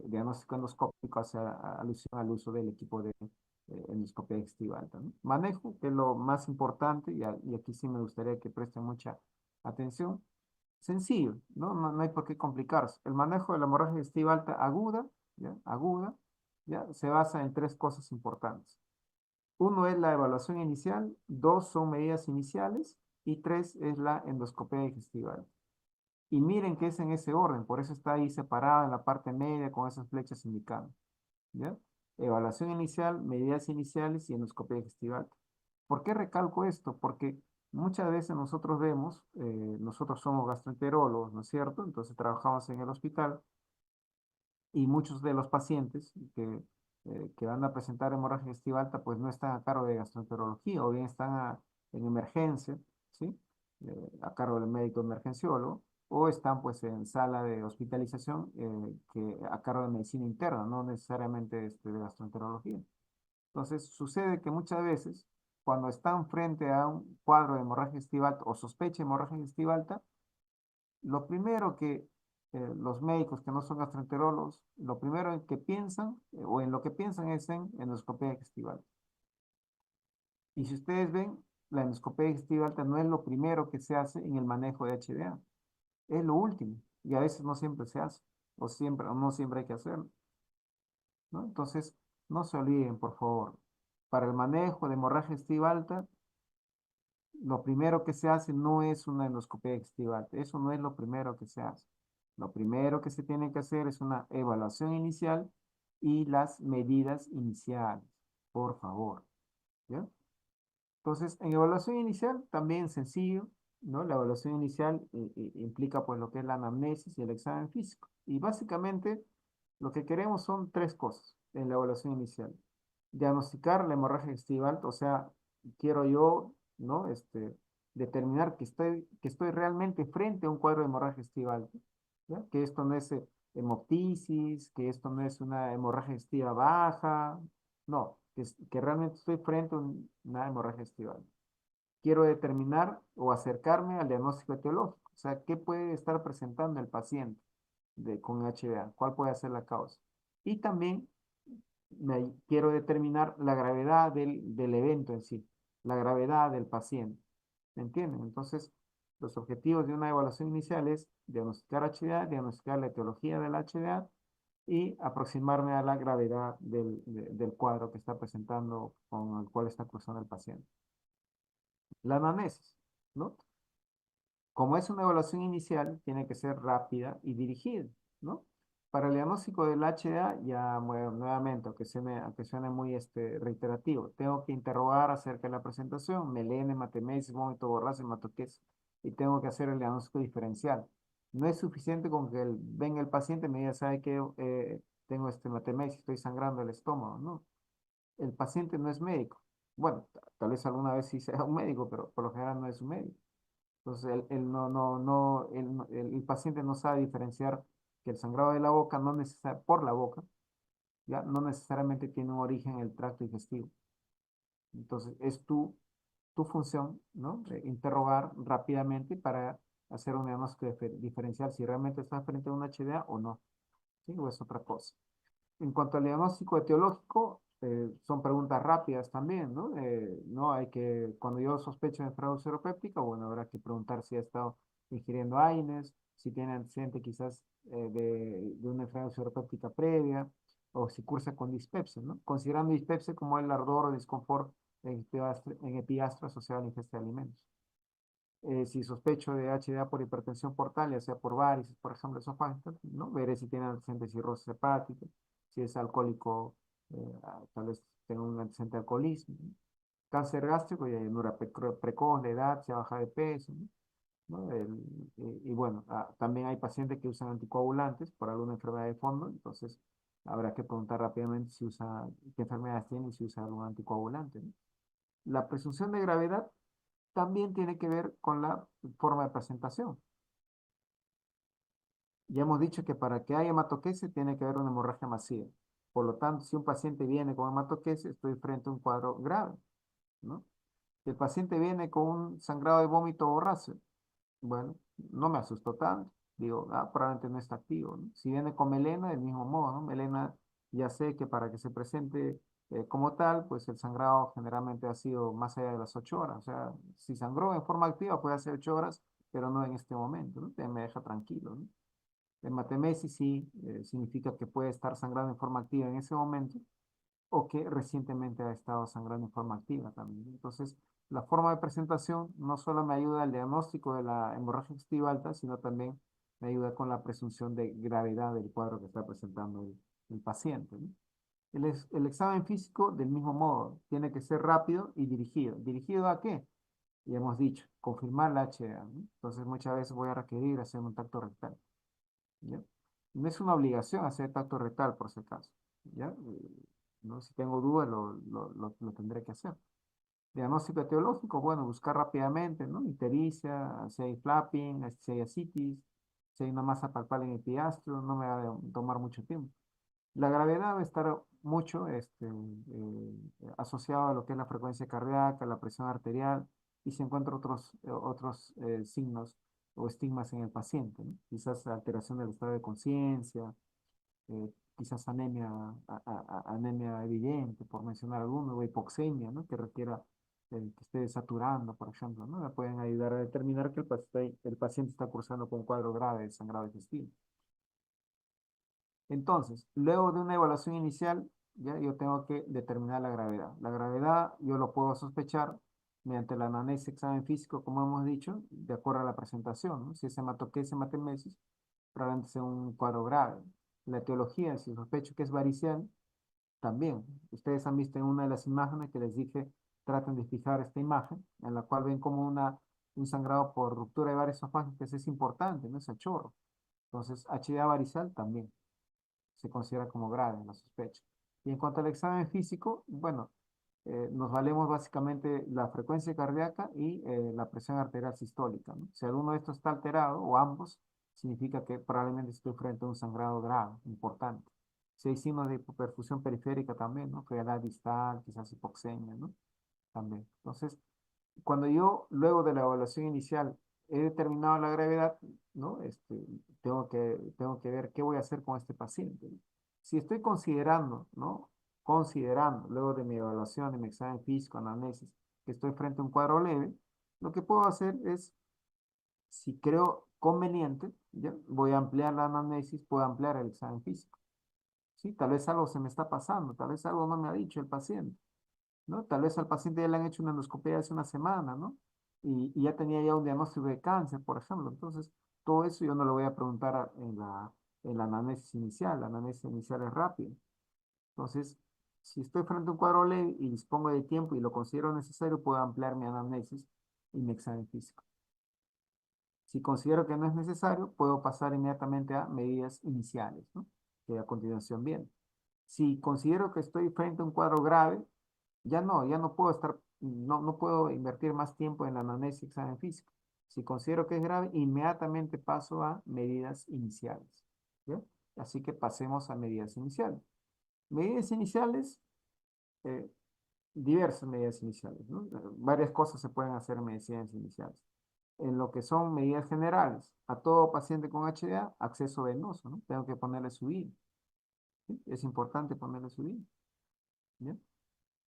diagnóstico endoscópico hace alusión al uso del equipo de endoscopia digestiva alta, ¿no? Manejo, que es lo más importante, y aquí sí me gustaría que presten mucha atención. Sencillo, ¿no? No hay por qué complicarse. El manejo de la hemorragia digestiva alta aguda, ¿ya? Aguda, ¿ya? Se basa en tres cosas importantes. Uno es la evaluación inicial, dos son medidas iniciales y tres es la endoscopia digestiva alta. Y miren que es en ese orden, por eso está ahí separada en la parte media con esas flechas indicando, ¿ya? Evaluación inicial, medidas iniciales y endoscopia digestiva alta. ¿Por qué recalco esto? Porque muchas veces nosotros vemos, nosotros somos gastroenterólogos, ¿no es cierto? Entonces trabajamos en el hospital y muchos de los pacientes que van a presentar hemorragia digestiva alta, pues no están a cargo de gastroenterología o bien están en emergencia, ¿sí? A cargo del médico emergenciólogo o están pues en sala de hospitalización a cargo de medicina interna, no necesariamente de gastroenterología. Entonces, sucede que muchas veces, cuando están frente a un cuadro de hemorragia digestiva alta o sospecha de hemorragia digestiva alta, lo primero que los médicos que no son gastroenterólogos, lo primero en que piensan, o en lo que piensan es en endoscopia digestiva alta. Y si ustedes ven, la endoscopia digestiva alta no es lo primero que se hace en el manejo de HDA, es lo último, y a veces no siempre se hace, o no siempre hay que hacerlo, ¿no? Entonces, no se olviden, por favor, para el manejo de hemorragia digestiva alta, lo primero que se hace no es una endoscopia digestiva alta, eso no es lo primero que se hace. Lo primero que se tiene que hacer es una evaluación inicial y las medidas iniciales, por favor, ¿ya? Entonces, en evaluación inicial, también sencillo, ¿no? La evaluación inicial implica pues lo que es la anamnesis y el examen físico. Y básicamente lo que queremos son tres cosas en la evaluación inicial. Diagnosticar la hemorragia digestiva alta, o sea, quiero yo, ¿no? Determinar que estoy realmente frente a un cuadro de hemorragia digestiva alta, ¿ya? Que esto no es hemoptisis, que esto no es una hemorragia digestiva baja, no, que realmente estoy frente a una hemorragia digestiva alta. Quiero determinar o acercarme al diagnóstico etiológico, o sea, ¿qué puede estar presentando el paciente con HDA? ¿Cuál puede ser la causa? Y también quiero determinar la gravedad del evento en sí, la gravedad del paciente. ¿Me entienden? Entonces, los objetivos de una evaluación inicial es diagnosticar HDA, diagnosticar la etiología del HDA y aproximarme a la gravedad del cuadro que está presentando, con el cual está cruzando el paciente. La anamnesis, ¿no? Como es una evaluación inicial, tiene que ser rápida y dirigida, ¿no? Para el diagnóstico del HDA, ya bueno, nuevamente, aunque suene muy reiterativo, tengo que interrogar acerca de la presentación, melena, hematemesis, vómito borrazo, hematoquesis, y tengo que hacer el diagnóstico diferencial. No es suficiente con que venga el paciente y me diga, ¿sabe qué? Tengo hematemesis, estoy sangrando el estómago, ¿no? El paciente no es médico. Bueno, tal vez alguna vez sí sea un médico, pero por lo general no es un médico. Entonces, el paciente no sabe diferenciar que el sangrado de la boca no por la boca, ya no necesariamente tiene un origen en el tracto digestivo. Entonces, es tu función, ¿no? Interrogar rápidamente para hacer un diagnóstico diferencial si realmente está frente a un HDA o no, ¿sí? O es otra cosa. En cuanto al diagnóstico etiológico, son preguntas rápidas también, ¿no? No hay que, cuando yo sospecho de enfermedad seropéptica, bueno, habrá que preguntar si ha estado ingiriendo AINES, si tiene antecedente quizás de una enfermedad seropéptica previa, o si cursa con dispepsia, ¿no? Considerando dispepsia como el ardor o disconfort en epigastra asociado a la ingesta de alimentos. Si sospecho de HDA por hipertensión portal, ya sea por varices, por ejemplo, esofágica, ¿no? Veré si tiene antecedente de cirrosis hepática, si es alcohólico, tal vez tenga un antecedente de alcoholismo, ¿no? Cáncer gástrico y llenura precoz, la edad, se baja de peso, ¿no? Y bueno, también hay pacientes que usan anticoagulantes por alguna enfermedad de fondo, entonces habrá que preguntar rápidamente si usa, qué enfermedades tiene y si usa algún anticoagulante, ¿no? La presunción de gravedad también tiene que ver con la forma de presentación. Ya hemos dicho que para que haya hematoquesis tiene que haber una hemorragia masiva. Por lo tanto, si un paciente viene con hematoquesis, estoy frente a un cuadro grave, ¿no? Si el paciente viene con un sangrado de vómito borráceo, bueno, no me asustó tanto. Digo, probablemente no está activo, ¿no? Si viene con melena, del mismo modo, ¿no? Melena, ya sé que para que se presente como tal, pues el sangrado generalmente ha sido más allá de las 8 horas. O sea, si sangró en forma activa puede ser 8 horas, pero no en este momento, ¿no? Me deja tranquilo, ¿no? Hematemesis sí significa que puede estar sangrando en forma activa en ese momento, o que recientemente ha estado sangrando en forma activa también. Entonces, la forma de presentación no solo me ayuda al diagnóstico de la hemorragia digestiva alta, sino también me ayuda con la presunción de gravedad del cuadro que está presentando el paciente, ¿no? El examen físico, del mismo modo, tiene que ser rápido y dirigido. ¿Dirigido a qué? Y hemos dicho, confirmar la HDA, ¿no? Entonces, muchas veces voy a requerir hacer un tacto rectal, ¿ya? No es una obligación hacer tacto rectal, por si acaso, ¿ya? ¿No? Si tengo dudas, lo tendré que hacer. Diagnóstico etiológico, bueno, buscar rápidamente, ¿no? Ictericia, si hay flapping, si hay ascitis, si hay una masa palpable en el epigastrio, no me va a tomar mucho tiempo. La gravedad va a estar mucho asociado a lo que es la frecuencia cardíaca, la presión arterial, y se encuentran otros signos o estigmas en el paciente, ¿no? Quizás alteración del estado de conciencia, quizás anemia evidente, por mencionar alguno, o hipoxemia, ¿no? Que requiera que esté saturando, por ejemplo, ¿no? Me pueden ayudar a determinar que el paciente está cursando con un cuadro grave de sangrado digestivo. Entonces, luego de una evaluación inicial, ya yo tengo que determinar la gravedad. La gravedad yo lo puedo sospechar mediante la anamnesis, examen físico, como hemos dicho, de acuerdo a la presentación, ¿no? Si es hematoquesis, hematemesis, probablemente sea un cuadro grave. La etiología, si sospecho que es varicial, también. Ustedes han visto en una de las imágenes que les dije, traten de fijar esta imagen, en la cual ven como un sangrado por ruptura de varios esofágicos es importante, no es a chorro. Entonces, HDA varicial también se considera como grave en la sospecha. Y en cuanto al examen físico, bueno, nos valemos básicamente la frecuencia cardíaca y la presión arterial sistólica, ¿no? Si alguno de estos está alterado o ambos, significa que probablemente estoy frente a un sangrado grave, importante. Si hay signos de hipoperfusión periférica también, ¿no? Frialdad distal, quizás hipoxemia, ¿no? También. Entonces, cuando yo, luego de la evaluación inicial, he determinado la gravedad, ¿no? Tengo que ver qué voy a hacer con este paciente, ¿no? Si estoy considerando, ¿no? Considerando, luego de mi evaluación, de mi examen físico, anamnesis, que estoy frente a un cuadro leve, lo que puedo hacer es, si creo conveniente, ¿ya? Voy a ampliar la anamnesis, puedo ampliar el examen físico, ¿sí? Tal vez algo se me está pasando, tal vez algo no me ha dicho el paciente, ¿no? Tal vez al paciente ya le han hecho una endoscopia hace una semana, ¿no? Y ya tenía ya un diagnóstico de cáncer, por ejemplo. Entonces, todo eso yo no lo voy a preguntar en la anamnesis inicial. La anamnesis inicial es rápida. Entonces, si estoy frente a un cuadro leve y dispongo de tiempo y lo considero necesario, puedo ampliar mi anamnesis y mi examen físico. Si considero que no es necesario, puedo pasar inmediatamente a medidas iniciales, ¿no? Que a continuación vienen. Si considero que estoy frente a un cuadro grave, ya no puedo estar, no puedo invertir más tiempo en la anamnesis y examen físico. Si considero que es grave, inmediatamente paso a medidas iniciales. ¿Ya? Así que pasemos a medidas iniciales. Medidas iniciales, eh, diversas medidas iniciales, ¿no? Varias cosas se pueden hacer en medidas iniciales. En lo que son medidas generales, a todo paciente con HDA, acceso venoso, ¿no? Tengo que ponerle su vía, ¿sí? Es importante ponerle su vía, ¿ya?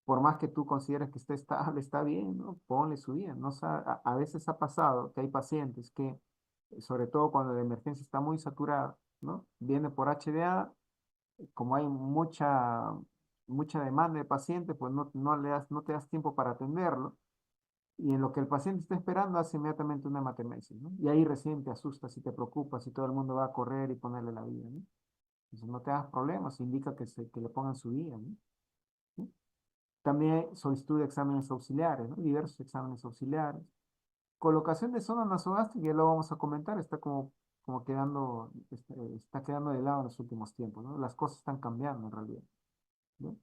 Por más que tú consideres que esté estable, está bien, ¿no? Ponle su día. No, a veces ha pasado que hay pacientes que, sobre todo cuando la emergencia está muy saturada, ¿no? Viene por HDA, como hay mucha demanda de pacientes, pues no te das tiempo para atenderlo. Y en lo que el paciente está esperando, hace inmediatamente una hematemesis, ¿no? Y ahí recién te asustas y te preocupas y todo el mundo va a correr y ponerle la vida, ¿no? Entonces no te das problemas, indica que le pongan su día, ¿no? ¿Sí? También hay solicitud de exámenes auxiliares, ¿no? Diversos exámenes auxiliares. Colocación de zona nasogástrica, ya lo vamos a comentar, como quedando, está quedando de lado en los últimos tiempos, ¿no? Las cosas están cambiando en realidad, ¿no?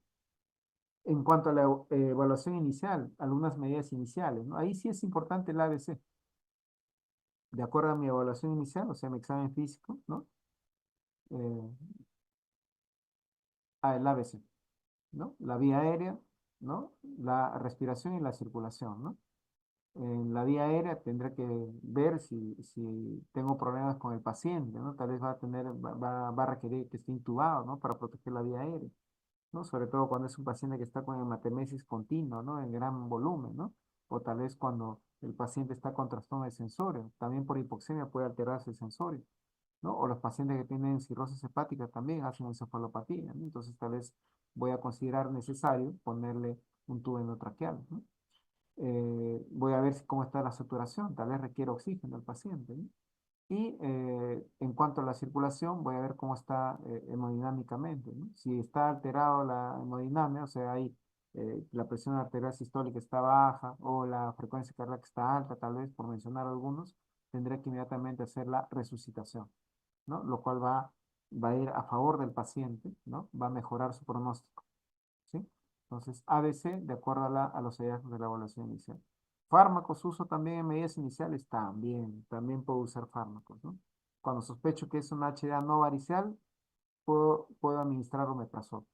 En cuanto a la evaluación inicial, algunas medidas iniciales, ¿no? Ahí sí es importante el ABC. De acuerdo a mi evaluación inicial, o sea, mi examen físico, ¿no? Eh, el ABC, ¿no? La vía aérea, ¿no? La respiración y la circulación, ¿no? En la vía aérea tendré que ver si tengo problemas con el paciente, ¿no? Tal vez va a requerir que esté intubado, ¿no? Para proteger la vía aérea, ¿no? Sobre todo cuando es un paciente que está con hematemesis continua, ¿no? En gran volumen, ¿no? O tal vez cuando el paciente está con trastorno de sensorio, también por hipoxemia puede alterarse el sensorio, ¿no? O los pacientes que tienen cirrosis hepática también hacen encefalopatía, ¿no? Entonces tal vez voy a considerar necesario ponerle un tubo endotraqueal, ¿no? Voy a ver cómo está la saturación, tal vez requiere oxígeno el paciente, ¿no? Y en cuanto a la circulación, voy a ver cómo está hemodinámicamente, ¿no? Si está alterado la hemodinamia, o sea, hay la presión arterial sistólica está baja o la frecuencia cardíaca está alta, tal vez, por mencionar algunos, tendré que inmediatamente hacer la resucitación, ¿no? Lo cual va a ir a favor del paciente, ¿no? Va a mejorar su pronóstico. ¿Sí? Entonces, ABC, de acuerdo a los hallazgos de la evaluación inicial. Fármacos, uso también en medidas iniciales, también puedo usar fármacos, ¿no? Cuando sospecho que es un HDA no varicial, puedo administrar omeprazol.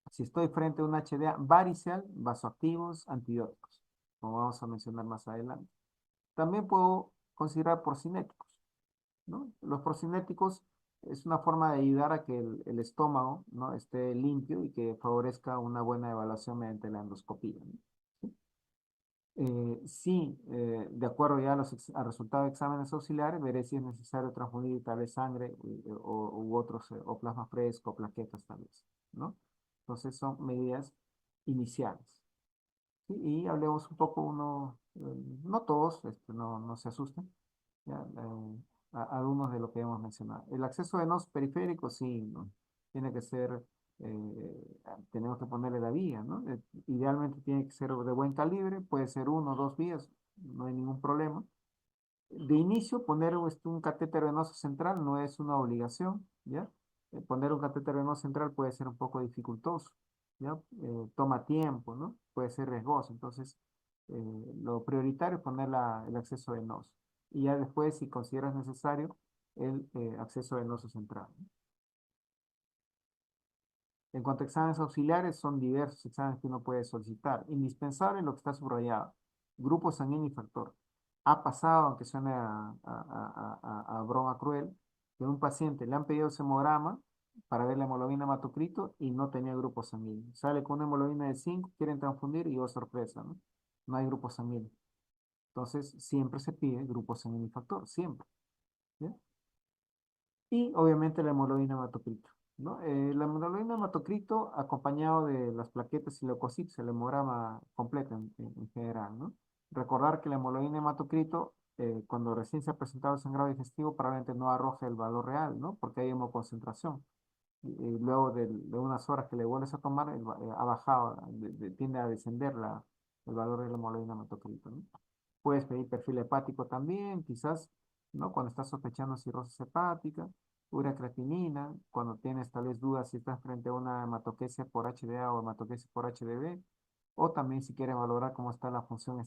Si estoy frente a un HDA varicial, vasoactivos, antibióticos, como vamos a mencionar más adelante. También puedo considerar porcinéticos, ¿no? Los procinéticos es una forma de ayudar a que el estómago, ¿no? Esté limpio y que favorezca una buena evaluación mediante la endoscopía, ¿no? ¿Sí? Sí, de acuerdo ya al resultado de exámenes auxiliares, veré si es necesario transfundir tal vez sangre u otros, o plasma fresco, plaquetas tal vez, ¿no? Entonces son medidas iniciales. ¿Sí? Y hablemos un poco no todos, no se asusten, ya, algunos de lo que hemos mencionado. El acceso venoso periférico, sí, ¿no? Tiene que ser, tenemos que ponerle la vía, ¿no? Idealmente tiene que ser de buen calibre, puede ser uno o dos vías, no hay ningún problema. De inicio, poner un catéter venoso central no es una obligación, ¿ya? Poner un catéter venoso central puede ser un poco dificultoso. ¿ya? Toma tiempo, ¿no? Puede ser riesgoso. Entonces, lo prioritario es poner el acceso venoso. Y ya después, si consideras necesario, el acceso venoso central, ¿no? En cuanto a exámenes auxiliares, son diversos exámenes que uno puede solicitar. Indispensable lo que está subrayado. Grupo sanguíneo y factor. Ha pasado, aunque suene a broma cruel, que a un paciente le han pedido ese hemograma para ver la hemoglobina hematocrito y no tenía grupo sanguíneo. Sale con una hemoglobina de 5, quieren transfundir y oh sorpresa, ¿no? No hay grupo sanguíneo. Entonces, siempre se pide grupo sanguíneo y factor, siempre. ¿Ya? Y obviamente la hemoglobina hematocrito, ¿no? La hemoglobina hematocrito acompañado de las plaquetas y leucocitos, el hemograma completo en general, ¿no? Recordar que la hemoglobina hematocrito, cuando recién se ha presentado el sangrado digestivo, probablemente no arroje el valor real, ¿no? Porque hay hemoconcentración. Y luego de unas horas que le vuelves a tomar, ha bajado, tiende a descender el valor de la hemoglobina hematocrito, ¿no? Puedes pedir perfil hepático también, quizás, ¿no? Cuando estás sospechando cirrosis hepática, creatinina, cuando tienes tal vez dudas si estás frente a una hematoquesia por HDA o hematoquesia por HDB, o también si quieres valorar cómo está la función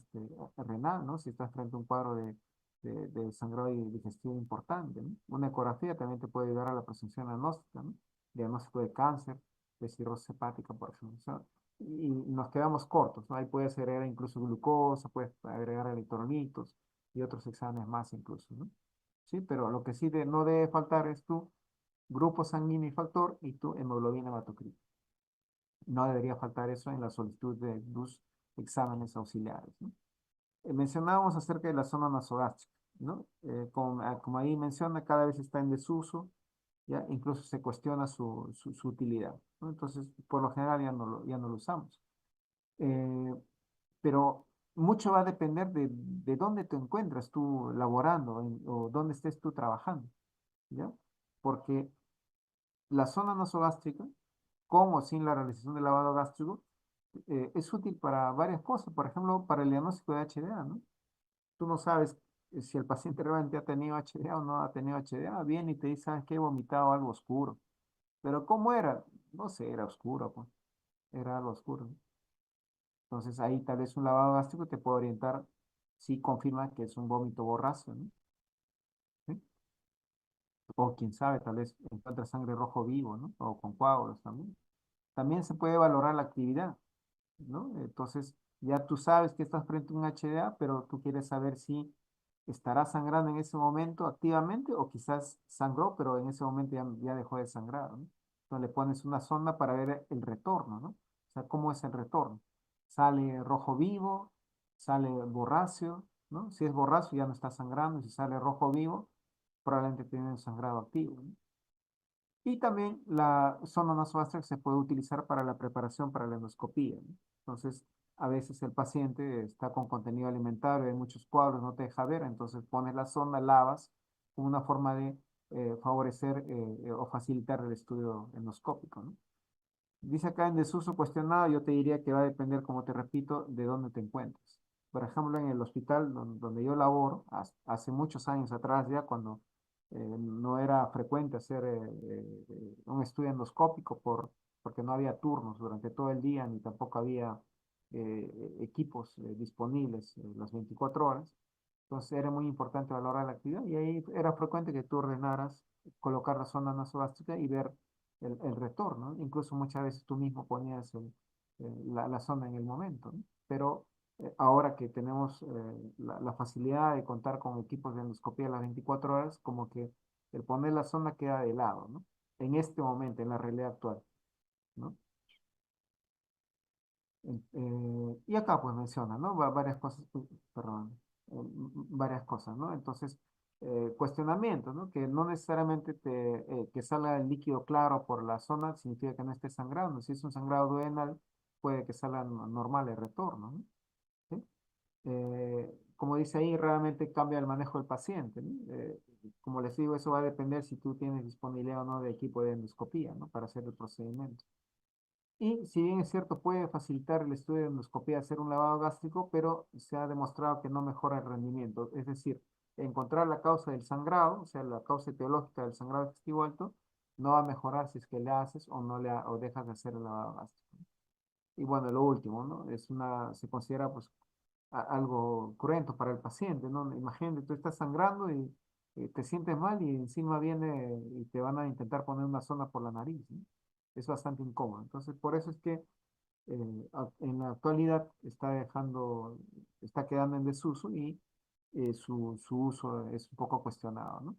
renal, ¿no? Si estás frente a un cuadro de sangrado digestivo importante, ¿no? Una ecografía también te puede ayudar a la presunción diagnóstica, ¿no? Diagnóstico de cáncer, de cirrosis hepática, por ejemplo. O sea, y nos quedamos cortos, ¿no? Ahí puedes agregar incluso glucosa, puedes agregar electrolitos y otros exámenes más incluso, ¿no? Sí, pero lo que sí no debe faltar es tu grupo sanguíneo y factor y tu hemoglobina hematocrito. No debería faltar eso en la solicitud de tus exámenes auxiliares, ¿no? Mencionábamos acerca de la zona nasogástrica, ¿no? Como ahí menciona, cada vez está en desuso, ¿ya? Incluso se cuestiona su utilidad, ¿no? Entonces, por lo general ya no lo usamos. Eh, pero mucho va a depender de dónde te encuentras tú laborando o dónde estés tú trabajando, ¿ya? Porque la zona nasogástrica, con o sin la realización del lavado gástrico, es útil para varias cosas, por ejemplo, para el diagnóstico de HDA, ¿no? Tú no sabes si el paciente realmente ha tenido HDA o no ha tenido HDA, viene y te dice, ¿sabes qué? He vomitado algo oscuro. Pero ¿cómo era? No sé, era oscuro, pues, era algo oscuro, ¿no? Entonces ahí tal vez un lavado gástrico te puede orientar si confirma que es un vómito borracio, ¿no? ¿Sí? O quién sabe, tal vez encuentra sangre rojo vivo, ¿no? O con coágulos también. También se puede valorar la actividad, ¿no? Entonces ya tú sabes que estás frente a un HDA, pero tú quieres saber si estará sangrando en ese momento activamente o quizás sangró, pero en ese momento ya dejó de sangrar, ¿no? Entonces le pones una sonda para ver el retorno, ¿no? O sea, ¿cómo es el retorno? ¿Sale rojo vivo? ¿Sale borráceo? ¿No? Si es borráceo ya no está sangrando, si sale rojo vivo, probablemente tiene un sangrado activo, ¿no? Y también la sonda nasogástrica se puede utilizar para la preparación para la endoscopía, ¿no? Entonces, a veces el paciente está con contenido alimentario, hay muchos cuadros, no te deja ver, entonces pones la sonda, lavas, como una forma de favorecer o facilitar el estudio endoscópico, ¿no? Dice acá en desuso cuestionado, yo te diría que va a depender, como te repito, de dónde te encuentres. Por ejemplo, en el hospital donde yo laboro, hace muchos años atrás ya, cuando no era frecuente hacer un estudio endoscópico porque no había turnos durante todo el día, ni tampoco había equipos disponibles las 24 horas. Entonces era muy importante valorar la actividad y ahí era frecuente que tú ordenaras colocar la sonda nasogástrica y ver el retorno, ¿no? Incluso muchas veces tú mismo ponías la sonda en el momento, ¿no? Pero ahora que tenemos la facilidad de contar con equipos de endoscopía a las 24 horas, como que el poner la sonda queda de lado, ¿no? En este momento, en la realidad actual, ¿no? Y acá pues menciona, ¿no? Varias cosas, perdón, varias cosas, ¿no? Entonces, cuestionamiento, ¿no? Que no necesariamente que salga el líquido claro por la zona significa que no esté sangrando. Si es un sangrado duodenal, puede que salga normal el retorno, ¿no? ¿Sí? Como dice ahí, realmente cambia el manejo del paciente, ¿no? Como les digo, eso va a depender si tú tienes disponibilidad o no de equipo de endoscopía, ¿no? Para hacer el procedimiento. Y si bien es cierto, puede facilitar el estudio de endoscopía hacer un lavado gástrico, pero se ha demostrado que no mejora el rendimiento. Es decir, encontrar la causa del sangrado, o sea, la causa etiológica del sangrado digestivo alto, no va a mejorar si es que le haces o no o dejas de hacer el lavado gástrico. Y bueno, lo último, ¿no? Se considera pues algo cruento para el paciente, ¿no? Imagínate, tú estás sangrando y te sientes mal y encima viene y te van a intentar poner una sonda por la nariz, ¿no? Es bastante incómodo. Entonces, por eso es que en la actualidad está quedando en desuso y su uso es un poco cuestionado, ¿no?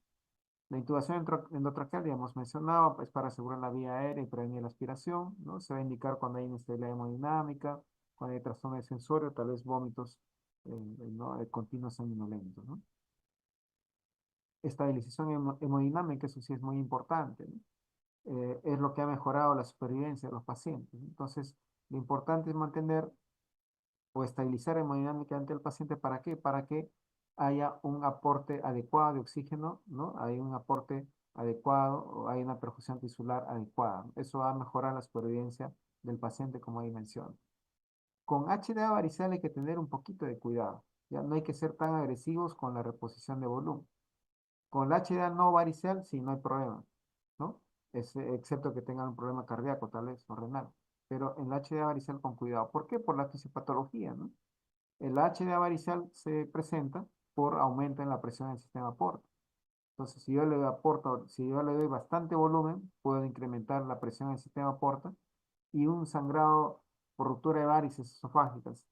La intubación endotraqueal, ya hemos mencionado, es para asegurar la vía aérea y prevenir la aspiración, ¿no? Se va a indicar cuando hay inestabilidad hemodinámica, cuando hay trastorno de sensorio, tal vez vómitos ¿no? Continuos sanguinolentos, ¿no? Estabilización hemodinámica, eso sí es muy importante, ¿no? Es lo que ha mejorado la supervivencia de los pacientes. Entonces, lo importante es mantener o estabilizar hemodinámicamente al paciente. ¿Para qué? Para que haya un aporte adecuado de oxígeno, ¿no? Hay un aporte adecuado o hay una perfusión tisular adecuada. Eso va a mejorar la supervivencia del paciente, como ahí menciono. Con HDA varicela hay que tener un poquito de cuidado. Ya no hay que ser tan agresivos con la reposición de volumen. Con la HDA no varicel, sí, no hay problema, ¿no? Excepto que tengan un problema cardíaco, tal vez, o renal. Pero en la HDA varicel con cuidado. ¿Por qué? Por la fisiopatología, ¿no? El HDA varicel se presenta por aumento en la presión del sistema porta. Entonces, si yo le doy bastante volumen, puedo incrementar la presión del sistema porta y un sangrado por ruptura de varices esofágicas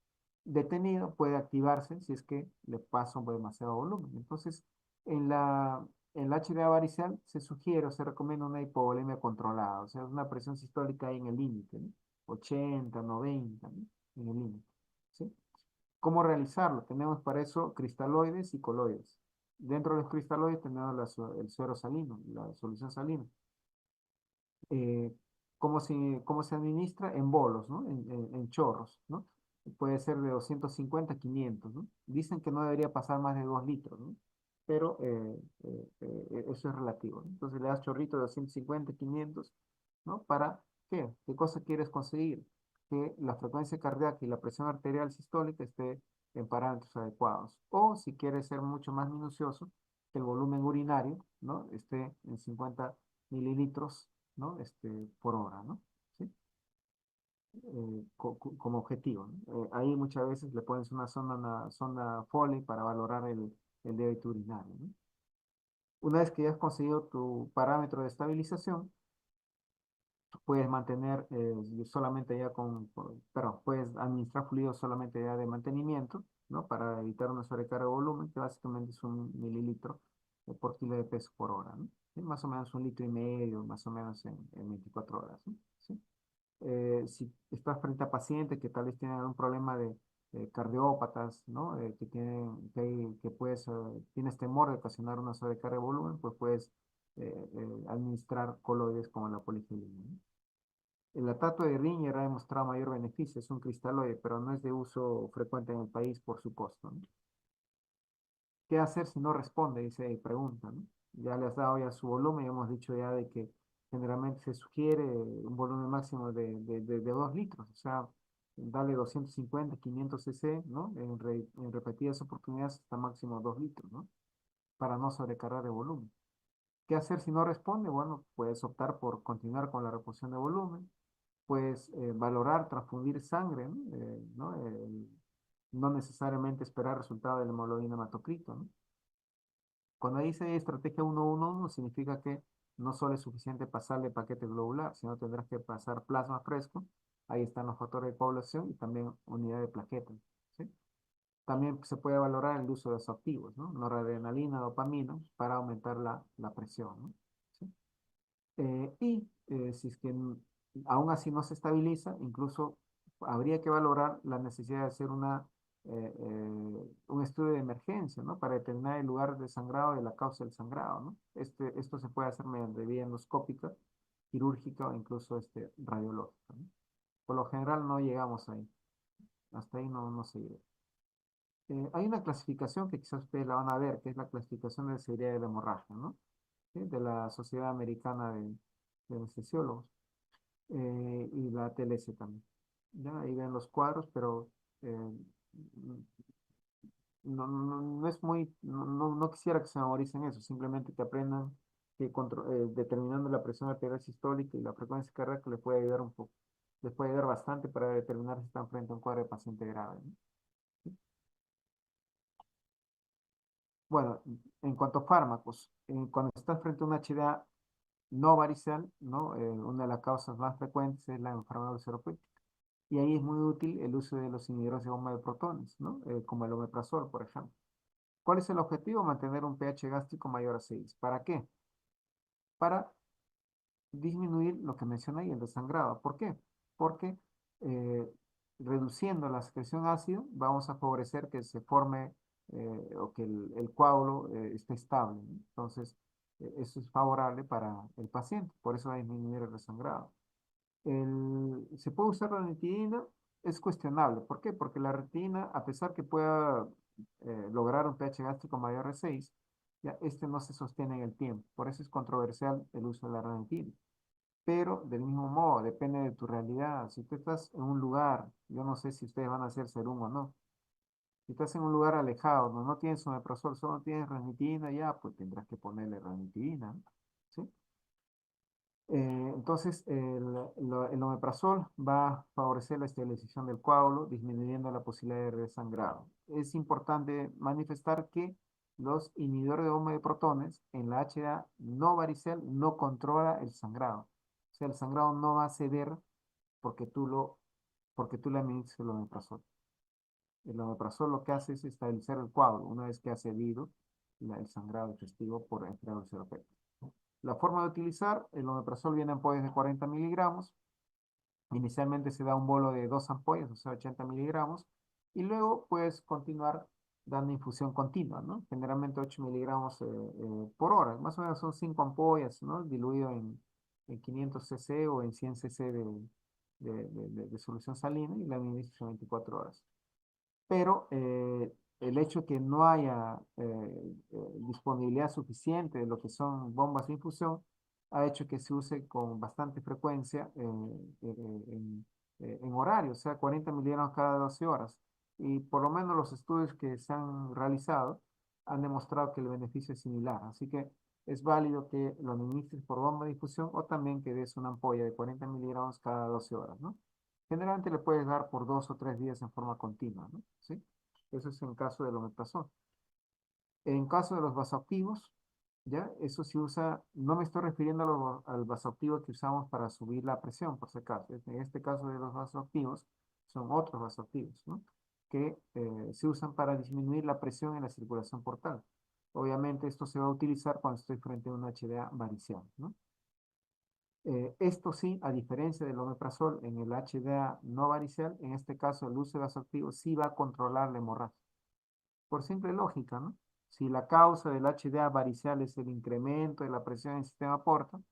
detenido puede activarse si es que le paso demasiado volumen. Entonces, en el HDA varicel se sugiere o se recomienda una hipovolemia controlada, o sea, una presión sistólica ahí en el límite, ¿no? 80, 90, ¿no? En el límite, ¿sí? ¿Cómo realizarlo? Tenemos para eso cristaloides y coloides. Dentro de los cristaloides tenemos el suero salino, la solución salina. Eh, cómo se administra? En bolos, ¿no? En chorros, ¿no? Puede ser de 250 a 500, ¿no? Dicen que no debería pasar más de 2 litros, ¿no? Pero eso es relativo, ¿no? Entonces le das chorrito de 250, 500, ¿no? ¿Para qué? ¿Qué cosa quieres conseguir? Que la frecuencia cardíaca y la presión arterial sistólica esté en parámetros adecuados. O si quieres ser mucho más minucioso, que el volumen urinario, ¿no? Esté en 50 mililitros, ¿no? Por hora, ¿no? ¿Sí? Como objetivo, ¿no? Ahí muchas veces le pones una sonda Foley para valorar el débito urinario, ¿no? Una vez que ya has conseguido tu parámetro de estabilización, puedes mantener solamente ya perdón, puedes administrar fluidos solamente ya de mantenimiento, ¿no? Para evitar una sobrecarga de volumen, que básicamente es 1 mililitro por kilo de peso por hora, ¿no? ¿Sí? Más o menos 1,5 litros, más o menos en 24 horas, ¿no? ¿Sí? Si estás frente a pacientes que tal vez tienen algún problema de cardiópatas, ¿no? Tienes temor de ocasionar una sobrecarga de volumen, pues puedes administrar coloides como la poligelina, ¿no? El lactato de Riñer ha demostrado mayor beneficio, es un cristaloide, pero no es de uso frecuente en el país por su costo, ¿no? ¿Qué hacer si no responde? Dice, pregunta, ¿no? Ya le has dado ya su volumen y hemos dicho ya de que generalmente se sugiere un volumen máximo de 2 litros, o sea, dale 250, 500 cc, ¿no? En repetidas oportunidades hasta máximo 2 litros, ¿no? Para no sobrecargar de volumen. ¿Qué hacer si no responde? Bueno, puedes optar por continuar con la reposición de volumen, pues valorar, transfundir sangre, ¿no? No necesariamente esperar resultado del hemoglobina hematocrito, ¿no? Cuando dice estrategia 1-1-1 significa que no solo es suficiente pasarle paquete globular, sino tendrás que pasar plasma fresco, ahí están los factores de población y también unidad de plaquetas, ¿sí? También se puede valorar el uso de activos, ¿no? Noradrenalina, dopamina, para aumentar la presión, ¿no? ¿Sí? Si es que aún así no se estabiliza, incluso habría que valorar la necesidad de hacer un estudio de emergencia, ¿no? Para determinar el lugar de sangrado y la causa del sangrado, ¿no? Esto se puede hacer mediante vía endoscópica, quirúrgica o incluso radiológica, ¿no? Por lo general no llegamos ahí, hasta ahí no se llega. Hay una clasificación que quizás ustedes la van a ver, que es la clasificación de severidad de la hemorragia, ¿no? ¿Sí? De la Sociedad Americana de Anestesiólogos y la TLS también. ¿Ya? Ahí ven los cuadros, pero eh, no es no quisiera que se memoricen eso, simplemente que aprendan que determinando la presión arterial sistólica y la frecuencia cardíaca le puede ayudar un poco. les puede ayudar bastante para determinar si están frente a un cuadro de paciente grave, ¿no? Bueno, en cuanto a fármacos, cuando estás frente a un HDA no varicel, ¿no? Una de las causas más frecuentes es la enfermedad ulceropética. Y ahí es muy útil el uso de los inhibidores de bomba de protones, ¿no? Como el omeprazol, por ejemplo. ¿Cuál es el objetivo? Mantener un pH gástrico mayor a 6. ¿Para qué? Para disminuir lo que mencioné ahí, el desangrado. ¿Por qué? Porque eh, reduciendo la secreción ácido vamos a favorecer que se forme o que el coágulo esté estable, ¿no? Entonces, eso es favorable para el paciente, por eso va a disminuir el desangrado. ¿Se puede usar la ranitidina? Es cuestionable. ¿Por qué? Porque la retina, a pesar que pueda lograr un pH gástrico mayor de 6, ya este no se sostiene en el tiempo. Por eso es controversial el uso de la ranitidina. Pero del mismo modo, depende de tu realidad. Si tú estás en un lugar, yo no sé si ustedes van a hacer serum o no. Si estás en un lugar alejado, no tienes omeprazol, solo tienes ranitidina, ya, pues tendrás que ponerle ranitidina, ¿no? ¿Sí? Entonces, el omeprazol va a favorecer la estabilización del coágulo, disminuyendo la posibilidad de resangrado. Es importante manifestar que los inhibidores de bomba de protones en la HA no varicel no controla el sangrado. O sea, el sangrado no va a ceder porque porque tú le administras el omeprazol. El omeprazol lo que hace es estabilizar el coágulo una vez que ha cedido el sangrado digestivo por enfermedad ulceropética. La forma de utilizar, el omeprazol viene en ampollas de 40 miligramos. Inicialmente se da un bolo de 2 ampollas, o sea, 80 miligramos. Y luego puedes continuar dando infusión continua, ¿no? Generalmente 8 miligramos por hora. Más o menos son 5 ampollas, ¿no? Diluido en 500 cc o en 100 cc de solución salina y la administras 24 horas. Pero el hecho que no haya disponibilidad suficiente de lo que son bombas de infusión ha hecho que se use con bastante frecuencia en horario, o sea, 40 miligramos cada 12 horas. Y por lo menos los estudios que se han realizado han demostrado que el beneficio es similar. Así que es válido que lo administres por bomba de infusión o también que des una ampolla de 40 miligramos cada 12 horas, ¿no? Generalmente le puedes dar por 2 o 3 días en forma continua, ¿no? ¿Sí? Eso es en caso del omeprazol. En caso de los vasoactivos, ¿ya? Eso se usa, no me estoy refiriendo al vasoactivo que usamos para subir la presión, por si acaso. En este caso de los vasoactivos, son otros vasoactivos, ¿no? Que se usan para disminuir la presión en la circulación portal. Obviamente esto se va a utilizar cuando estoy frente a un HDA varicial, ¿no? Esto sí, a diferencia del omeprazol en el HDA no varicial, en este caso el uso de vasoactivo sí va a controlar la hemorragia. Por simple lógica, ¿no? Si la causa del HDA varicial es el incremento de la presión en el sistema portal,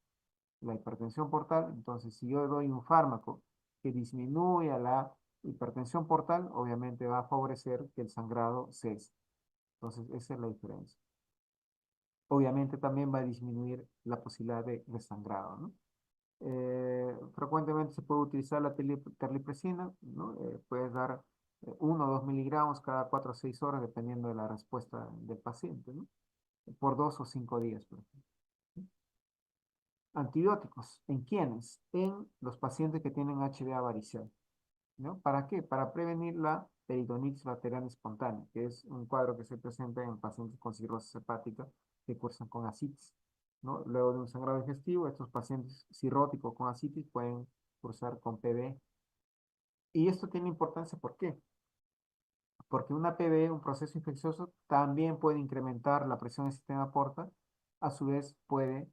la hipertensión portal, entonces si yo doy un fármaco que disminuya la hipertensión portal, obviamente va a favorecer que el sangrado cese. Entonces, esa es la diferencia. Obviamente también va a disminuir la posibilidad de sangrado, ¿no? Frecuentemente se puede utilizar la terlipresina, ¿no? Puedes dar 1 o 2 miligramos cada 4 o 6 horas, dependiendo de la respuesta del paciente, ¿no? Por 2 o 5 días, por ejemplo. Antibióticos. ¿En quiénes? En los pacientes que tienen HDA varicel, ¿no? ¿Para qué? Para prevenir la peritonitis lateral espontánea, que es un cuadro que se presenta en pacientes con cirrosis hepática que cursan con ascitis, ¿no? Luego de un sangrado digestivo, estos pacientes cirróticos con ascitis pueden cursar con PB. Y esto tiene importancia, ¿por qué? Porque una PB, un proceso infeccioso, también puede incrementar la presión del sistema porta, a su vez puede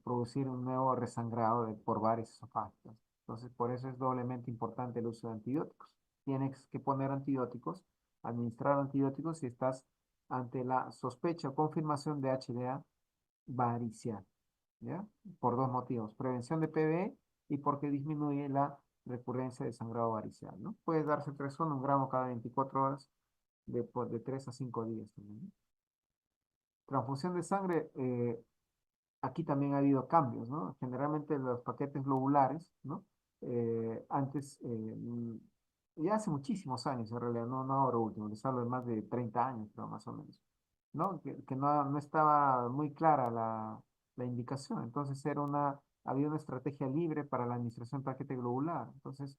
producir un nuevo resangrado por varios esofágicos. Entonces, por eso es doblemente importante el uso de antibióticos. Tienes que poner antibióticos, administrar antibióticos si estás ante la sospecha o confirmación de HDA varicial, ¿ya? Por dos motivos, prevención de PBE y porque disminuye la recurrencia de sangrado varicial, ¿no? Puede darse 1 gramo cada 24 horas de 3 a 5 días también, ¿no? Transfusión de sangre, aquí también ha habido cambios, ¿no? Generalmente los paquetes globulares, ¿no? Antes, ya hace muchísimos años en realidad, no ahora último, les hablo de más de 30 años, pero más o menos, ¿no? Que no estaba muy clara la indicación, entonces era una había una estrategia libre para la administración de paquete globular. Entonces,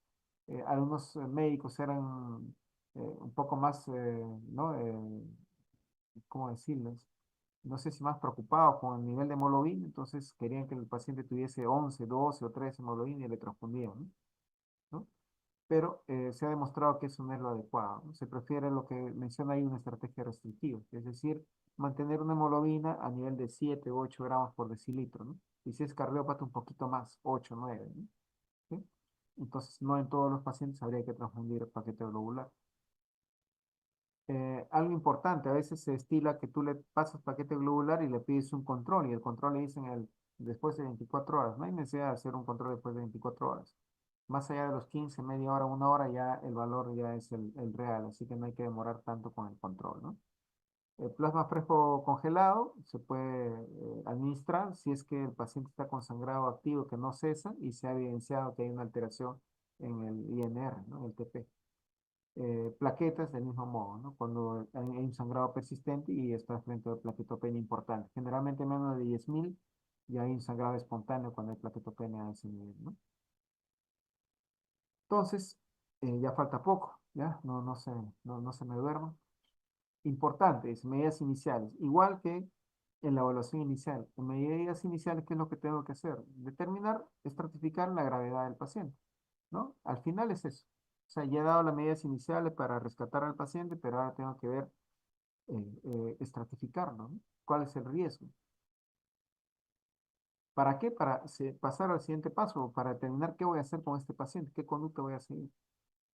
algunos médicos eran un poco más, ¿no? ¿Cómo decirles? No sé si más preocupados con el nivel de hemoglobina, entonces querían que el paciente tuviese 11, 12 o 13 hemoglobina y le transfundían, ¿no? ¿No? Pero se ha demostrado que eso no es lo adecuado, ¿no? Se prefiere lo que menciona ahí una estrategia restrictiva, es decir, mantener una hemoglobina a nivel de 7 u 8 gramos por decilitro, ¿no? Y si es cardiópata, un poquito más, 8, 9, ¿no? ¿Sí? Entonces, no en todos los pacientes habría que transfundir el paquete globular. Algo importante, a veces se estila que tú le pasas paquete globular y le pides un control, y el control le dicen después de 24 horas. No hay necesidad de hacer un control después de 24 horas. Más allá de los 15, media hora, una hora, ya el valor ya es el real, así que no hay que demorar tanto con el control, ¿no? El plasma fresco congelado se puede administrar si es que el paciente está con sangrado activo que no cesa y se ha evidenciado que hay una alteración en el INR, ¿no? El TP. Plaquetas del mismo modo, ¿no? Cuando hay un sangrado persistente y está frente a plaquetopenia importante. Generalmente menos de 10.000 y hay un sangrado espontáneo cuando hay plaquetopenia a ese nivel, ¿no? Entonces, ya falta poco, ¿ya? No se me duerman. Importantes, medidas iniciales. Igual que en la evaluación inicial. En medidas iniciales, ¿qué es lo que tengo que hacer? Determinar, estratificar la gravedad del paciente, ¿no? Al final es eso. O sea, ya he dado las medidas iniciales para rescatar al paciente, pero ahora tengo que ver, estratificarlo, ¿no? ¿Cuál es el riesgo? ¿Para qué? Para pasar al siguiente paso, para determinar qué voy a hacer con este paciente, qué conducta voy a seguir.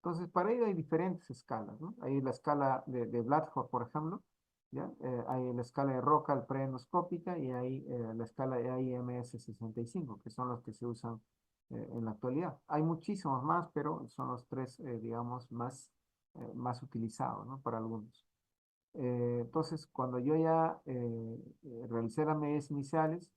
Entonces, para ello hay diferentes escalas, ¿no? Hay la escala de Bradford, por ejemplo, ¿ya? Hay la escala de Roca preendoscópica y hay la escala de IMS 65, que son los que se usan en la actualidad. Hay muchísimos más, pero son los tres, digamos, más utilizados, ¿no? Para algunos. Entonces, cuando yo ya realicé las medidas iniciales,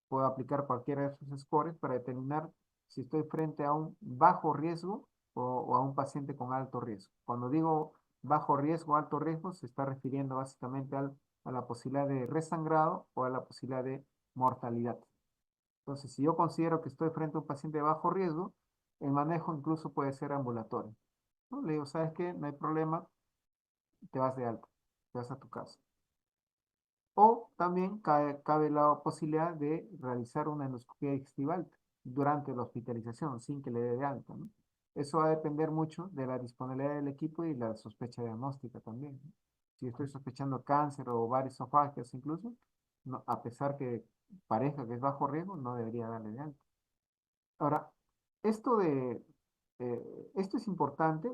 puedo aplicar cualquiera de esos scores para determinar si estoy frente a un bajo riesgo o a un paciente con alto riesgo. Cuando digo bajo riesgo, alto riesgo, se está refiriendo básicamente a la posibilidad de resangrado o a la posibilidad de mortalidad. Entonces, si yo considero que estoy frente a un paciente de bajo riesgo, el manejo incluso puede ser ambulatorio, ¿no? Le digo, ¿sabes qué? No hay problema, te vas de alta, te vas a tu casa. O también cabe la posibilidad de realizar una endoscopia digestiva alta durante la hospitalización sin que le dé de alta, ¿no? Eso va a depender mucho de la disponibilidad del equipo y la sospecha diagnóstica también, ¿no? Si estoy sospechando cáncer o varios esofágeos incluso, a pesar que parezca que es bajo riesgo, no debería darle de alta. Ahora, esto esto es importante.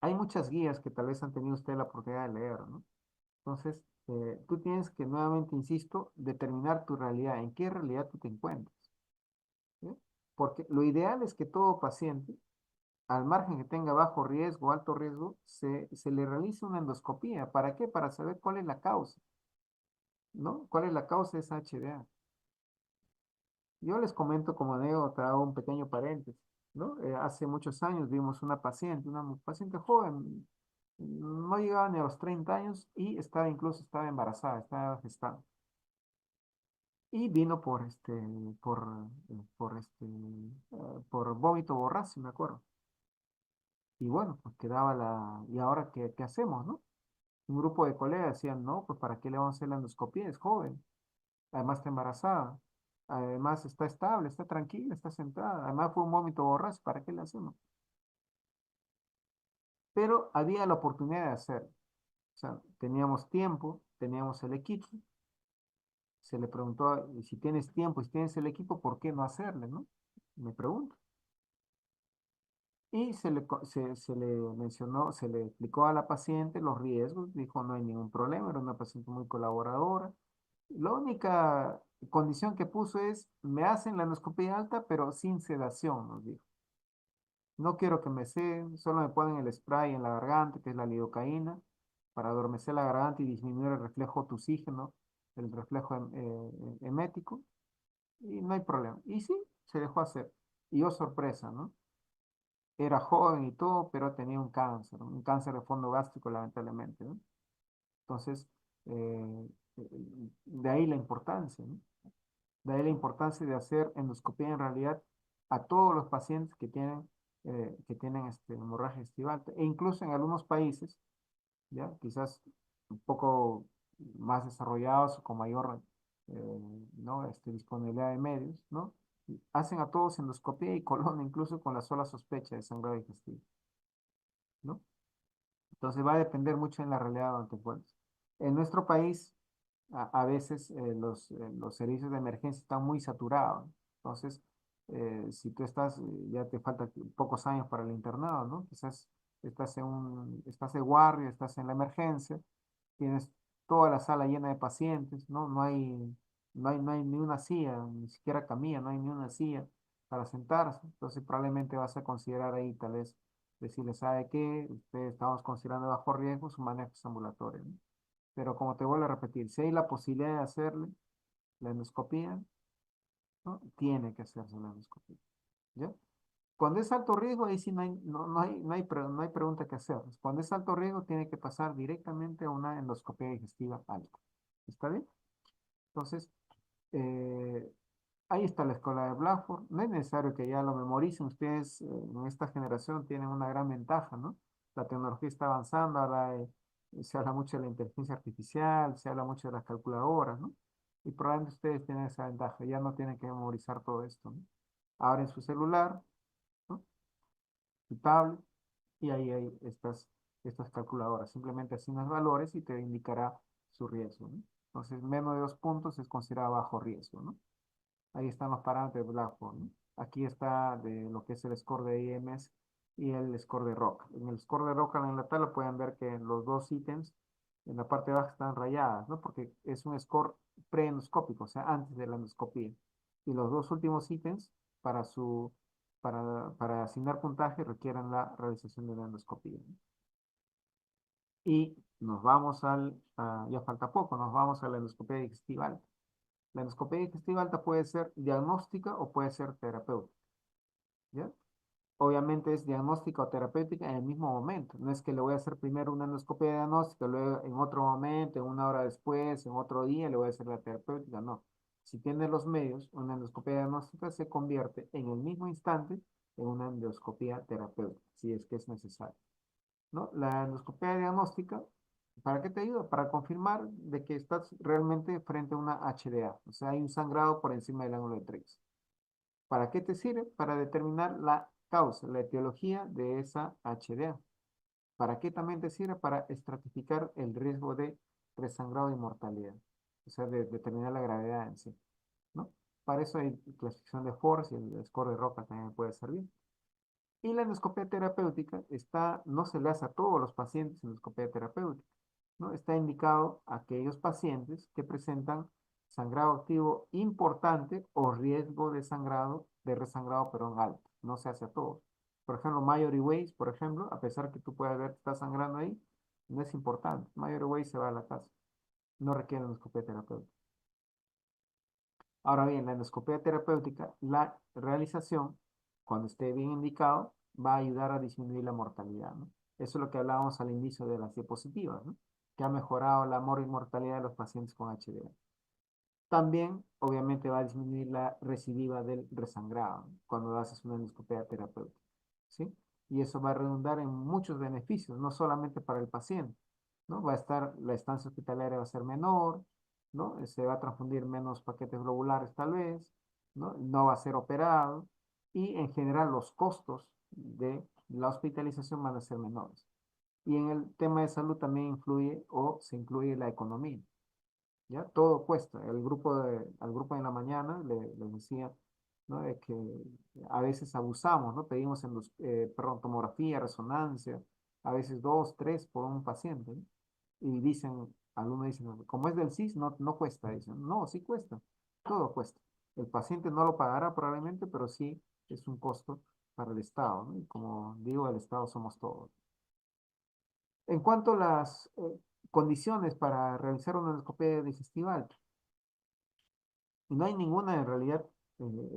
Hay muchas guías que tal vez han tenido usted la oportunidad de leer, ¿no? Entonces, tú tienes que, nuevamente, insisto, determinar tu realidad, en qué realidad tú te encuentras, ¿sí? Porque lo ideal es que todo paciente, al margen que tenga bajo riesgo o alto riesgo, se le realice una endoscopía. ¿Para qué? Para saber cuál es la causa, ¿no? ¿Cuál es la causa de esa HDA? Yo les comento como anécdota, hago un pequeño paréntesis, ¿no? Hace muchos años vimos una paciente joven, no llegaba ni a los 30 años y estaba embarazada, estaba gestando. Y vino por vómito borracio, me acuerdo. Y bueno, pues quedaba ¿y ahora qué hacemos, no? Un grupo de colegas decían, no, pues ¿para qué le vamos a hacer la endoscopia? Es joven, además está embarazada, además está estable, está tranquila, está sentada, además fue un vómito borracho, ¿para qué le hacemos? Pero había la oportunidad de hacerlo. O sea, teníamos tiempo, teníamos el equipo, se le preguntó, "Y si tienes tiempo, si tienes el equipo, ¿por qué no hacerle, no?" Me pregunto. Y se le mencionó, se le explicó a la paciente los riesgos, dijo no hay ningún problema, era una paciente muy colaboradora. La única condición que puso es, me hacen la endoscopia alta, pero sin sedación, nos dijo. No quiero que me seden, solo me ponen el spray en la garganta, que es la lidocaína, para adormecer la garganta y disminuir el reflejo tusígeno, el reflejo emético, y no hay problema. Y sí, se dejó hacer. Y oh sorpresa, ¿no? Era joven y todo, pero tenía un cáncer de fondo gástrico, lamentablemente, ¿no? Entonces, de ahí la importancia, ¿no? De ahí la importancia de hacer endoscopía en realidad a todos los pacientes que tienen hemorragia estival. E incluso en algunos países, ya quizás un poco más desarrollados o con mayor ¿no? Disponibilidad de medios, ¿no? Hacen a todos endoscopía y colon incluso con la sola sospecha de sangrado digestivo, ¿no? Entonces va a depender mucho en la realidad donde te encuentres. En nuestro país, a veces los servicios de emergencia están muy saturados. Entonces, si tú ya te faltan pocos años para el internado, ¿no? Quizás estás de guardia, estás en la emergencia, tienes toda la sala llena de pacientes, ¿no? No hay ni una silla, ni siquiera camilla, no hay ni una silla para sentarse. Entonces, probablemente vas a considerar ahí, tal vez, decirle, ¿sabe qué? Usted estamos considerando bajo riesgo su manejo ambulatorio, ¿no? Pero como te vuelvo a repetir, si hay la posibilidad de hacerle la endoscopía, ¿no? Tiene que hacerse la endoscopía, ¿ya? Cuando es alto riesgo, ahí sí no hay pregunta que hacer. Cuando es alto riesgo, tiene que pasar directamente a una endoscopia digestiva alta. ¿Está bien? Entonces, eh, ahí está la escuela de Blackford. No es necesario que ya lo memoricen. Ustedes en esta generación tienen una gran ventaja, ¿no? La tecnología está avanzando, ahora se habla mucho de la inteligencia artificial, se habla mucho de las calculadoras, ¿no? Y probablemente ustedes tienen esa ventaja, ya no tienen que memorizar todo esto, ¿no? Abren su celular, ¿no? Su tablet, y ahí hay estas calculadoras. Simplemente asignas valores y te indicará su riesgo, ¿no? Entonces, menos de 2 puntos es considerado bajo riesgo, ¿no? Ahí están los parámetros de Blackboard, ¿no? Aquí está de lo que es el score de IMS y el score de ROC. En el score de ROC en la tabla pueden ver que los dos ítems en la parte baja están rayadas, ¿no? Porque es un score preendoscópico, o sea, antes de la endoscopía. Y los dos últimos ítems para para asignar puntaje requieren la realización de la endoscopía, ¿no? Y ya falta poco, nos vamos a la endoscopia digestiva alta. La endoscopia digestiva alta puede ser diagnóstica o puede ser terapéutica, ¿ya? Obviamente es diagnóstica o terapéutica en el mismo momento. No es que le voy a hacer primero una endoscopia diagnóstica, luego en otro momento, en una hora después, en otro día, le voy a hacer la terapéutica. No. Si tiene los medios, una endoscopia diagnóstica se convierte en el mismo instante en una endoscopia terapéutica, si es que es necesario, ¿no? La endoscopia diagnóstica, ¿para qué te ayuda? Para confirmar de que estás realmente frente a una HDA, o sea, hay un sangrado por encima del ángulo de 3. ¿Para qué te sirve? Para determinar la causa, la etiología de esa HDA. ¿Para qué también te sirve? Para estratificar el riesgo de resangrado y mortalidad, o sea, de determinar la gravedad en sí, ¿no? Para eso hay clasificación de Force y el score de Roca también puede servir. Y la endoscopia terapéutica no se le hace a todos los pacientes endoscopia terapéutica, ¿no? Está indicado a aquellos pacientes que presentan sangrado activo importante o riesgo de resangrado, perdón, alto. No se hace a todos. Por ejemplo, Mallory Weiss, por ejemplo, a pesar que tú puedas ver que está sangrando ahí, no es importante. Mallory Weiss se va a la casa. No requiere endoscopia terapéutica. Ahora bien, la endoscopia terapéutica, la realización, cuando esté bien indicado, va a ayudar a disminuir la mortalidad, ¿no? Eso es lo que hablábamos al inicio de las diapositivas, ¿no? Que ha mejorado la mortalidad de los pacientes con HDA. También, obviamente, va a disminuir la recidiva del resangrado, ¿no? Cuando haces una endoscopia terapéutica, ¿sí? Y eso va a redundar en muchos beneficios, no solamente para el paciente, ¿no? La estancia hospitalaria va a ser menor, ¿no? Se va a transfundir menos paquetes globulares tal vez, ¿no? No va a ser operado y en general los costos de la hospitalización van a ser menores. Y en el tema de salud también influye o se incluye la economía. ¿Ya? Todo cuesta. Al grupo de la mañana les decía, ¿no? De que a veces abusamos, ¿no? Pedimos perdón, tomografía, resonancia, a veces dos, tres por un paciente, ¿no? Y algunos dicen, como es del CIS, no cuesta. Dicen, no, sí cuesta, todo cuesta. El paciente no lo pagará probablemente, pero sí es un costo para el Estado, ¿no? Y como digo, el Estado somos todos. En cuanto a las condiciones para realizar una endoscopia digestiva, y no hay ninguna en realidad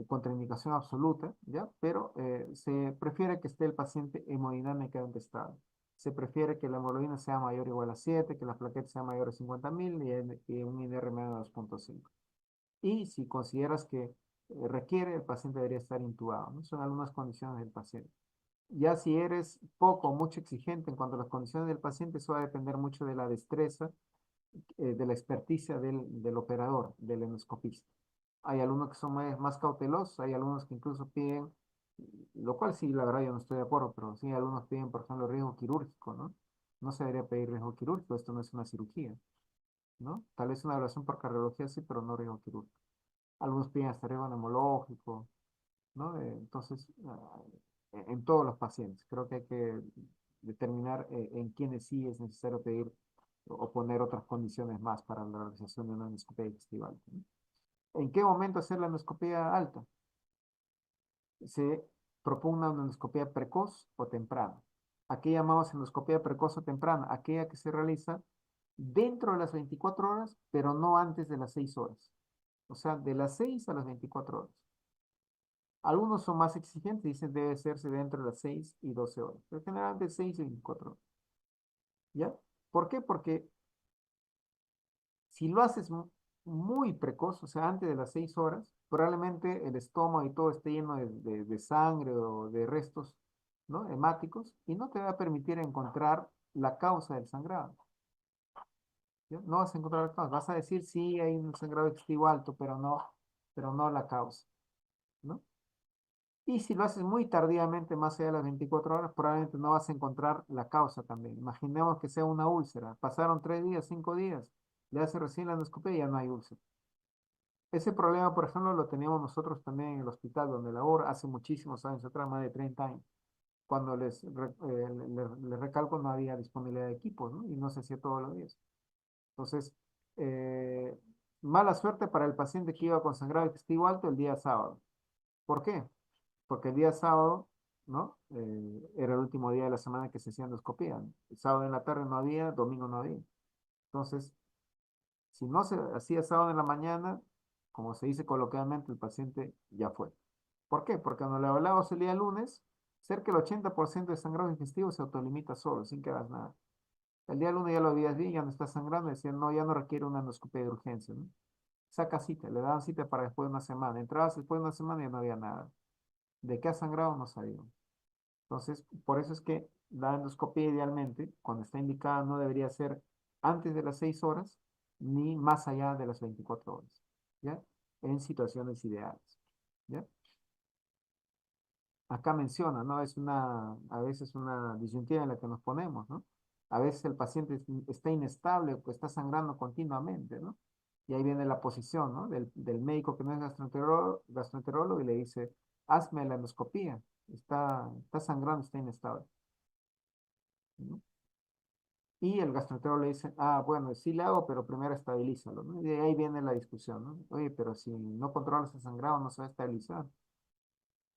contraindicación absoluta, ¿ya? Pero se prefiere que esté el paciente hemodinámicamente estable. Se prefiere que la hemoglobina sea mayor o igual a 7, que la plaqueta sea mayor a 50.000 y un INR menor a 2.5. Y si consideras que requiere, el paciente debería estar intubado, ¿no? Son algunas condiciones del paciente. Ya si eres poco o mucho exigente en cuanto a las condiciones del paciente, eso va a depender mucho de la destreza, de la experticia del operador, del endoscopista. Hay algunos que son más cautelosos, hay algunos que incluso piden, lo cual sí, la verdad yo no estoy de acuerdo, pero sí, algunos piden, por ejemplo, riesgo quirúrgico, ¿no? No se debería pedir riesgo quirúrgico, esto no es una cirugía, ¿no? Tal vez una evaluación por cardiología sí, pero no riesgo quirúrgico. Algunos piden hasta riesgo neumológico, ¿no? Entonces, en todos los pacientes, creo que hay que determinar en quiénes sí es necesario pedir o poner otras condiciones más para la realización de una endoscopia digestiva alta, ¿no? ¿En qué momento hacer la endoscopia alta? Se propugna una endoscopia precoz o temprana. ¿A qué llamamos endoscopia precoz o temprana? Aquella que se realiza dentro de las 24 horas, pero no antes de las 6 horas. O sea, de las 6 a las 24 horas. Algunos son más exigentes, dicen debe hacerse dentro de las 6 y 12 horas, pero generalmente 6 y 24 horas. ¿Ya? ¿Por qué? Porque si lo haces muy precoz, o sea, antes de las 6 horas, probablemente el estómago y todo esté lleno de sangre o de restos, ¿no? Hemáticos, y no te va a permitir encontrar la causa del sangrado. ¿Ya? No vas a encontrar la causa. Vas a decir, sí, hay un sangrado excesivo alto, pero no la causa, ¿no? Y si lo haces muy tardíamente, más allá de las 24 horas, probablemente no vas a encontrar la causa también. Imaginemos que sea una úlcera. Pasaron 3 días, 5 días, le hace recién la endoscopia y ya no hay úlcera. Ese problema, por ejemplo, lo teníamos nosotros también en el hospital donde laboro hace muchísimos años atrás, más de 30 años, cuando les recalco no había disponibilidad de equipos, ¿no? Y no se hacía todos los días. Entonces, eh, mala suerte para el paciente que iba con sangrado digestivo alto el día sábado. ¿Por qué? Porque el día sábado, ¿no? Era el último día de la semana que se hacía endoscopía, ¿no? El sábado en la tarde no había, domingo no había. Entonces, si no se hacía sábado en la mañana, como se dice coloquialmente, el paciente ya fue. ¿Por qué? Porque cuando le hablamos el día lunes, cerca del 80% de sangrado digestivo se autolimita solo, sin que hagas nada. El día lunes ya lo habías bien, ya no está sangrando, decían, no, ya no requiere una endoscopia de urgencia, ¿no? Saca cita, le daban cita para después de una semana. Entrabas después de una semana y ya no había nada. ¿De qué ha sangrado? No sabíamos. Entonces, por eso es que la endoscopia idealmente, cuando está indicada, no debería ser antes de las 6 horas ni más allá de las 24 horas, ¿ya? En situaciones ideales, ¿ya? Acá menciona, ¿no? A veces una disyuntiva en la que nos ponemos, ¿no? A veces el paciente está inestable, pues está sangrando continuamente, ¿no? Y ahí viene la posición, ¿no? Del médico que no es gastroenterólogo y le dice, hazme la endoscopía, está sangrando, está inestable, ¿no? Y el gastroenterólogo le dice, ah, bueno, sí le hago, pero primero estabilízalo, ¿no? Y de ahí viene la discusión, ¿no? Oye, pero si no controlas el sangrado, no se va a estabilizar.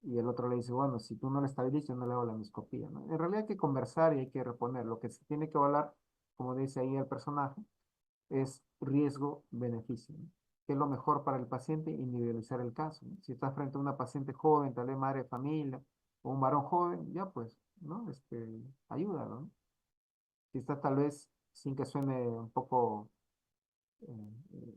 Y el otro le dice, bueno, si tú no lo estabilizas, yo no le hago la endoscopía, ¿no? En realidad hay que conversar y hay que reponer. Lo que se tiene que evaluar, como dice ahí el personaje, es riesgo-beneficio, ¿no? ¿Qué es lo mejor para el paciente? Individualizar el caso, ¿no? Si estás frente a una paciente joven, tal vez madre de familia, o un varón joven, ya pues, ¿no? Ayúdalo, ¿no? Si está tal vez, sin que suene un poco,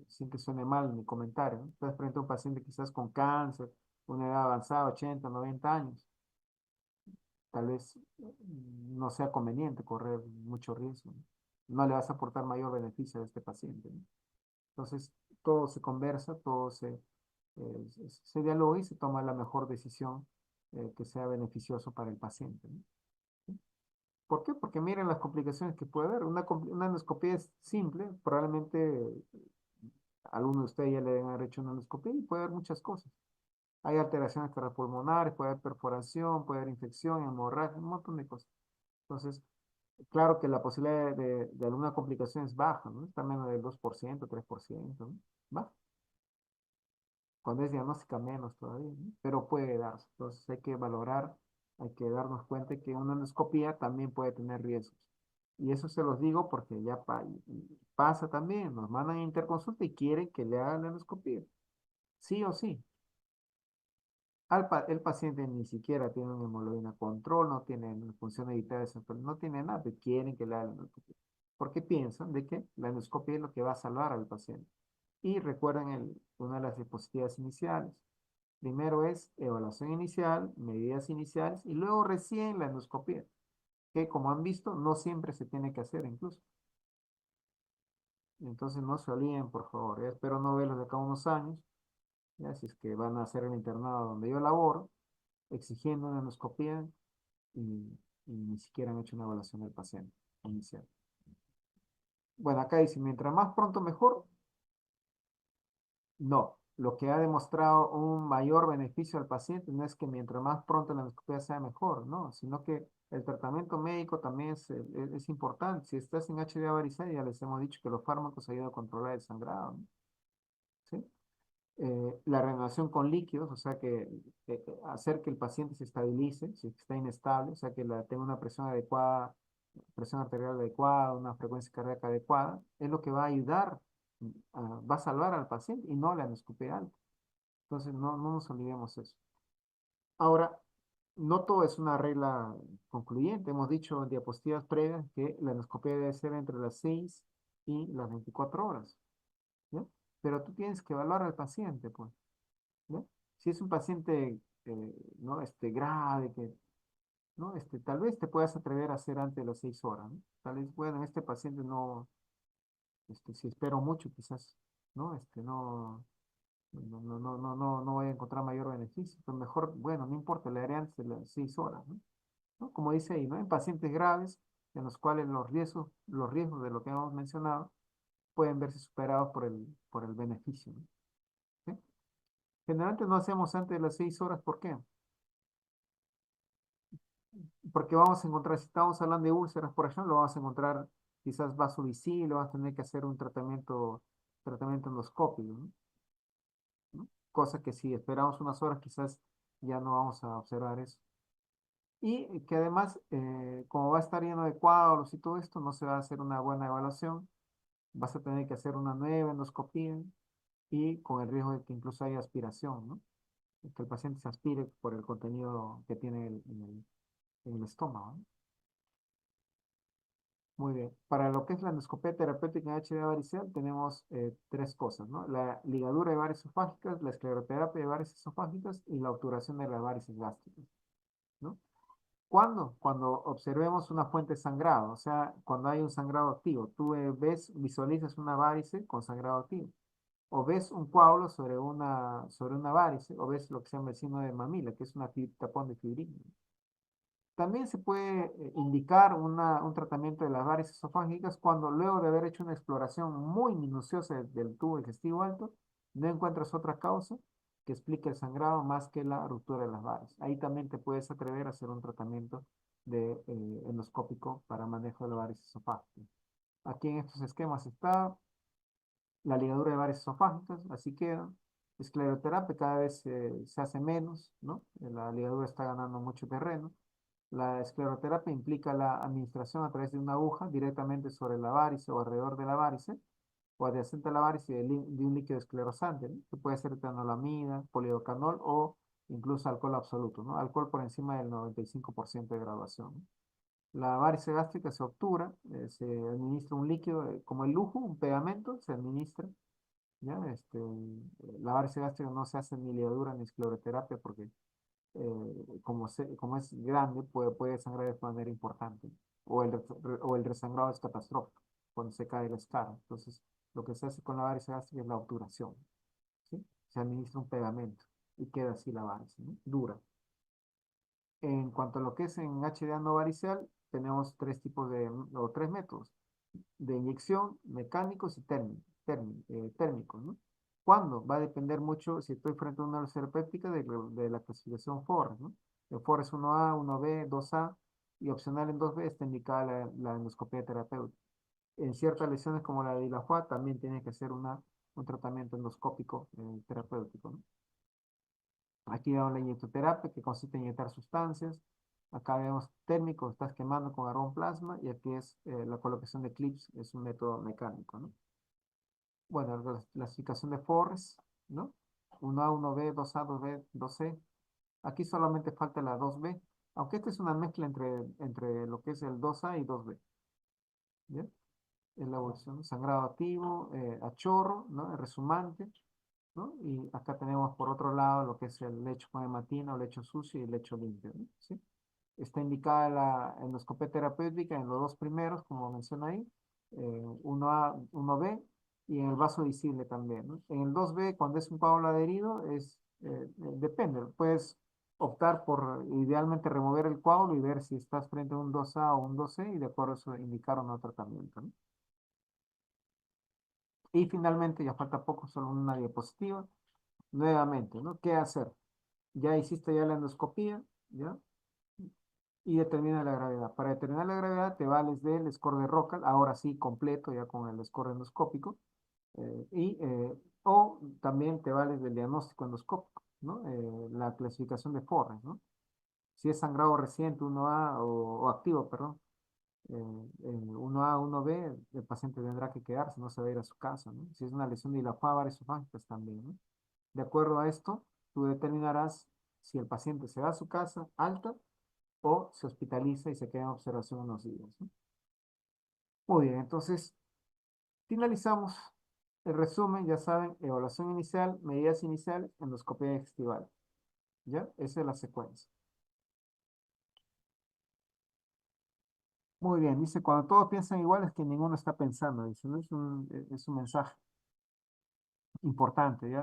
sin que suene mal mi comentario, ¿no? Estás frente a un paciente quizás con cáncer, una edad avanzada, 80, 90 años, tal vez no sea conveniente correr mucho riesgo, ¿no? No le vas a aportar mayor beneficio a este paciente, ¿no? Entonces, todo se conversa, se dialoga y se toma la mejor decisión que sea beneficioso para el paciente, ¿no? ¿Por qué? Porque miren las complicaciones que puede haber. Una endoscopia es simple, probablemente a alguno de ustedes ya le deben haber hecho una endoscopia y puede haber muchas cosas. Hay alteraciones cardiopulmonares, puede haber perforación, puede haber infección, hemorragia, un montón de cosas. Entonces, claro que la posibilidad de alguna complicación es baja, ¿no? Está menos del 2%, 3%, ¿no? Baja. Cuando es diagnóstica menos todavía, ¿no? Pero puede darse. Entonces hay que valorar, hay que darnos cuenta que una endoscopía también puede tener riesgos. Y eso se los digo porque ya pasa también, nos mandan a interconsulta y quieren que le hagan la endoscopía. Sí o sí. El paciente ni siquiera tiene un hemoglobina control, no tiene función evitar esa, no tiene nada, pero quieren que le hagan la endoscopia. Porque piensan de que la endoscopia es lo que va a salvar al paciente. Y recuerden una de las diapositivas iniciales. Primero es evaluación inicial, medidas iniciales y luego recién la endoscopia, que como han visto no siempre se tiene que hacer incluso. Entonces no se olviden, por favor. Espero no verlos de acá a unos años, ya si es que van a hacer el internado donde yo laboro, exigiendo una endoscopia y ni siquiera han hecho una evaluación del paciente inicial. Bueno, acá dice, mientras más pronto mejor, no. Lo que ha demostrado un mayor beneficio al paciente no es que mientras más pronto la endoscopia sea mejor, no, sino que el tratamiento médico también es importante. Si estás en HDA varicela, ya les hemos dicho que los fármacos ayudan a controlar el sangrado, ¿no? ¿Sí? La renovación con líquidos, o sea que hacer que el paciente se estabilice, si está inestable, o sea que tenga una presión adecuada, presión arterial adecuada, una frecuencia cardíaca adecuada, es lo que va a ayudar, va a salvar al paciente y no la endoscopia alta. Entonces, no nos olvidemos eso. Ahora, no todo es una regla concluyente. Hemos dicho en diapositivas previas que la endoscopia debe ser entre las 6 y las 24 horas, ¿ya? Pero tú tienes que evaluar al paciente, pues, ¿ya? Si es un paciente, ¿no? Grave, ¿no? Tal vez te puedas atrever a hacer antes de las 6 horas, ¿no? Tal vez, bueno, este paciente no, si espero mucho, quizás, ¿no? No voy a encontrar mayor beneficio. Pero mejor, bueno, no importa, le haré antes de las 6 horas, ¿no? ¿No? Como dice ahí, ¿no? En pacientes graves, en los cuales los riesgos de lo que hemos mencionado pueden verse superados por el beneficio, ¿no? ¿Sí? Generalmente no hacemos antes de las 6 horas, ¿por qué? Porque vamos a encontrar, si estamos hablando de úlceras, por ejemplo, vamos a encontrar quizás vasovisible, vamos a tener que hacer un tratamiento endoscópico, ¿no? ¿No? Cosa que si esperamos unas horas, quizás ya no vamos a observar eso. Y que además, como va a estar lleno de coágulos y todo esto, no se va a hacer una buena evaluación. Vas a tener que hacer una nueva endoscopía y con el riesgo de que incluso haya aspiración, ¿no? Que el paciente se aspire por el contenido que tiene en el estómago, ¿no? Muy bien. Para lo que es la endoscopia terapéutica en HDA varicel, tenemos tres cosas, ¿no? La ligadura de varices esofágicas, la escleroterapia de varices esofágicas y la obturación de las varices gástricas, ¿no? ¿Cuándo? Cuando observemos una fuente de sangrado, o sea, cuando hay un sangrado activo. Tú visualizas una varice con sangrado activo, o ves un coágulo sobre una varice, o ves lo que se llama el signo de mamila, que es una tapón de fibrina. También se puede indicar un tratamiento de las varices esofágicas cuando luego de haber hecho una exploración muy minuciosa del tubo digestivo alto, no encuentras otra causa que explique el sangrado más que la ruptura de las varices. Ahí también te puedes atrever a hacer un tratamiento endoscópico para manejo de las varices esofágicas. Aquí en estos esquemas está la ligadura de varices esofágicas, así queda. Escleroterapia cada vez se hace menos, ¿no? La ligadura está ganando mucho terreno. La escleroterapia implica la administración a través de una aguja directamente sobre la varice o alrededor de la varice o adyacente a la varice de un líquido esclerosante, ¿no? Que puede ser etanolamida, polidocanol o incluso alcohol absoluto, ¿no? Alcohol por encima del 95% de graduación, ¿no? La varice gástrica se obtura, se administra un líquido como el lujo, un pegamento, se administra, ¿ya? La varice gástrica no se hace ni ligadura ni escleroterapia porque como es grande, puede sangrar de manera importante. O el resangrado es catastrófico, cuando se cae la escara. Entonces, lo que se hace con la varice gástrica es la obturación, ¿sí? Se administra un pegamento y queda así la varice, ¿no? Dura. En cuanto a lo que es en HDA no varicel, tenemos o tres métodos de inyección, mecánicos y térmicos, ¿no? ¿Cuándo? Va a depender mucho, si estoy frente a una úlcera péptica, de la clasificación FORRES, ¿no? El FORRES 1A, 1B, 2A, y opcional en 2B está indicada la endoscopia terapéutica. En ciertas lesiones como la de Dilajua también tiene que hacer un tratamiento endoscópico terapéutico, ¿no? Aquí vemos la inyectoterapia, que consiste en inyectar sustancias. Acá vemos térmico, estás quemando con argón plasma, y aquí es la colocación de clips, es un método mecánico, ¿no? Bueno, la clasificación de Forres, ¿no? 1A, 1B, 2A, 2B, 2C. Aquí solamente falta la 2B, aunque esta es una mezcla entre lo que es el 2A y 2B, ¿ya? es la evolución, sangrado activo, a chorro, ¿no? El resumante, ¿no? Y acá tenemos por otro lado lo que es el lecho con hematina o lecho sucio y el lecho limpio, ¿no? ¿Sí? Está indicada la endoscopia terapéutica en los dos primeros, como menciona ahí, 1A, 1B, y en el vaso visible también, ¿no? En el 2B, cuando es un coágulo adherido, depende, puedes optar por idealmente remover el coágulo y ver si estás frente a un 2A o un 2C y de acuerdo a eso indicar un tratamiento, ¿no? Y finalmente, ya falta poco, solo una diapositiva. Nuevamente, ¿no? ¿Qué hacer? Ya hiciste ya la endoscopía, ¿ya? Y determina la gravedad. Para determinar la gravedad te vales del score de Rocal, ahora sí completo, ya con el score endoscópico, o también te vales del diagnóstico endoscópico, ¿no? La clasificación de Forres, ¿no? Si es sangrado reciente, 1A o activo, perdón, 1A, 1B, el paciente tendrá que quedarse, no se va a ir a su casa, ¿no? Si es una lesión de la esofágica, pues también, ¿no? De acuerdo a esto, tú determinarás si el paciente se va a su casa alta o se hospitaliza y se queda en observación unos días, ¿no? Muy bien, entonces finalizamos el resumen, ya saben, evaluación inicial, medidas iniciales, endoscopia estival, ¿ya? Esa es la secuencia. Muy bien, dice, cuando todos piensan igual es que ninguno está pensando, dice, ¿no? Es un mensaje importante, ¿ya?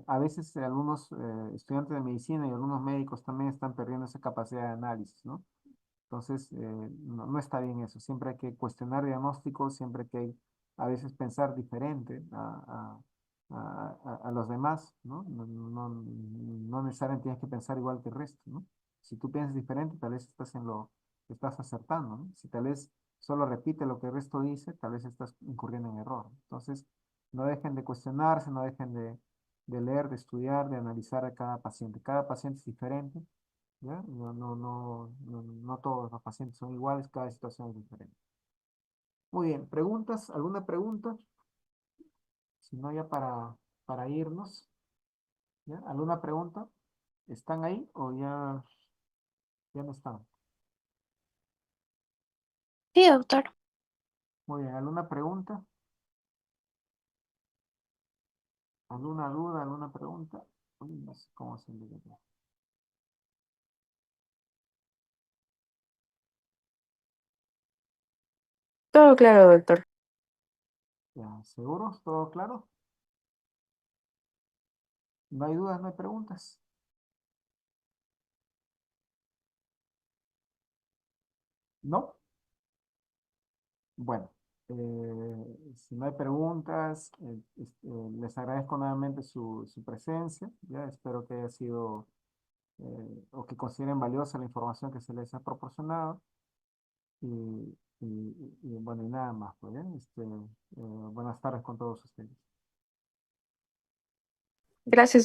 A veces algunos estudiantes de medicina y algunos médicos también están perdiendo esa capacidad de análisis, ¿no? Entonces, no está bien eso. Siempre hay que cuestionar diagnósticos, siempre que hay a veces pensar diferente a los demás, ¿no? No necesariamente tienes que pensar igual que el resto, ¿no? Si tú piensas diferente, tal vez estás acertando, ¿no? Si tal vez solo repite lo que el resto dice, tal vez estás incurriendo en error. Entonces, no dejen de cuestionarse, no dejen de leer, de estudiar, de analizar a cada paciente. Cada paciente es diferente. ¿Ya? No todos los pacientes son iguales, cada situación es diferente. Muy bien, ¿preguntas? ¿Alguna pregunta? Si no, ya para irnos, ¿ya? ¿Alguna pregunta? ¿Están ahí o ya no están? Sí, doctor. Muy bien, ¿alguna pregunta? ¿Alguna duda? ¿Alguna pregunta? Uy, no sé cómo se le llama. Todo claro, doctor. Ya, ¿seguros? ¿Todo claro? ¿No hay dudas? ¿No hay preguntas? ¿No? Bueno, si no hay preguntas, les agradezco nuevamente su presencia. Ya espero que haya sido o que consideren valiosa la información que se les ha proporcionado. Bueno, y nada más, pues, bien, buenas tardes con todos ustedes. Gracias.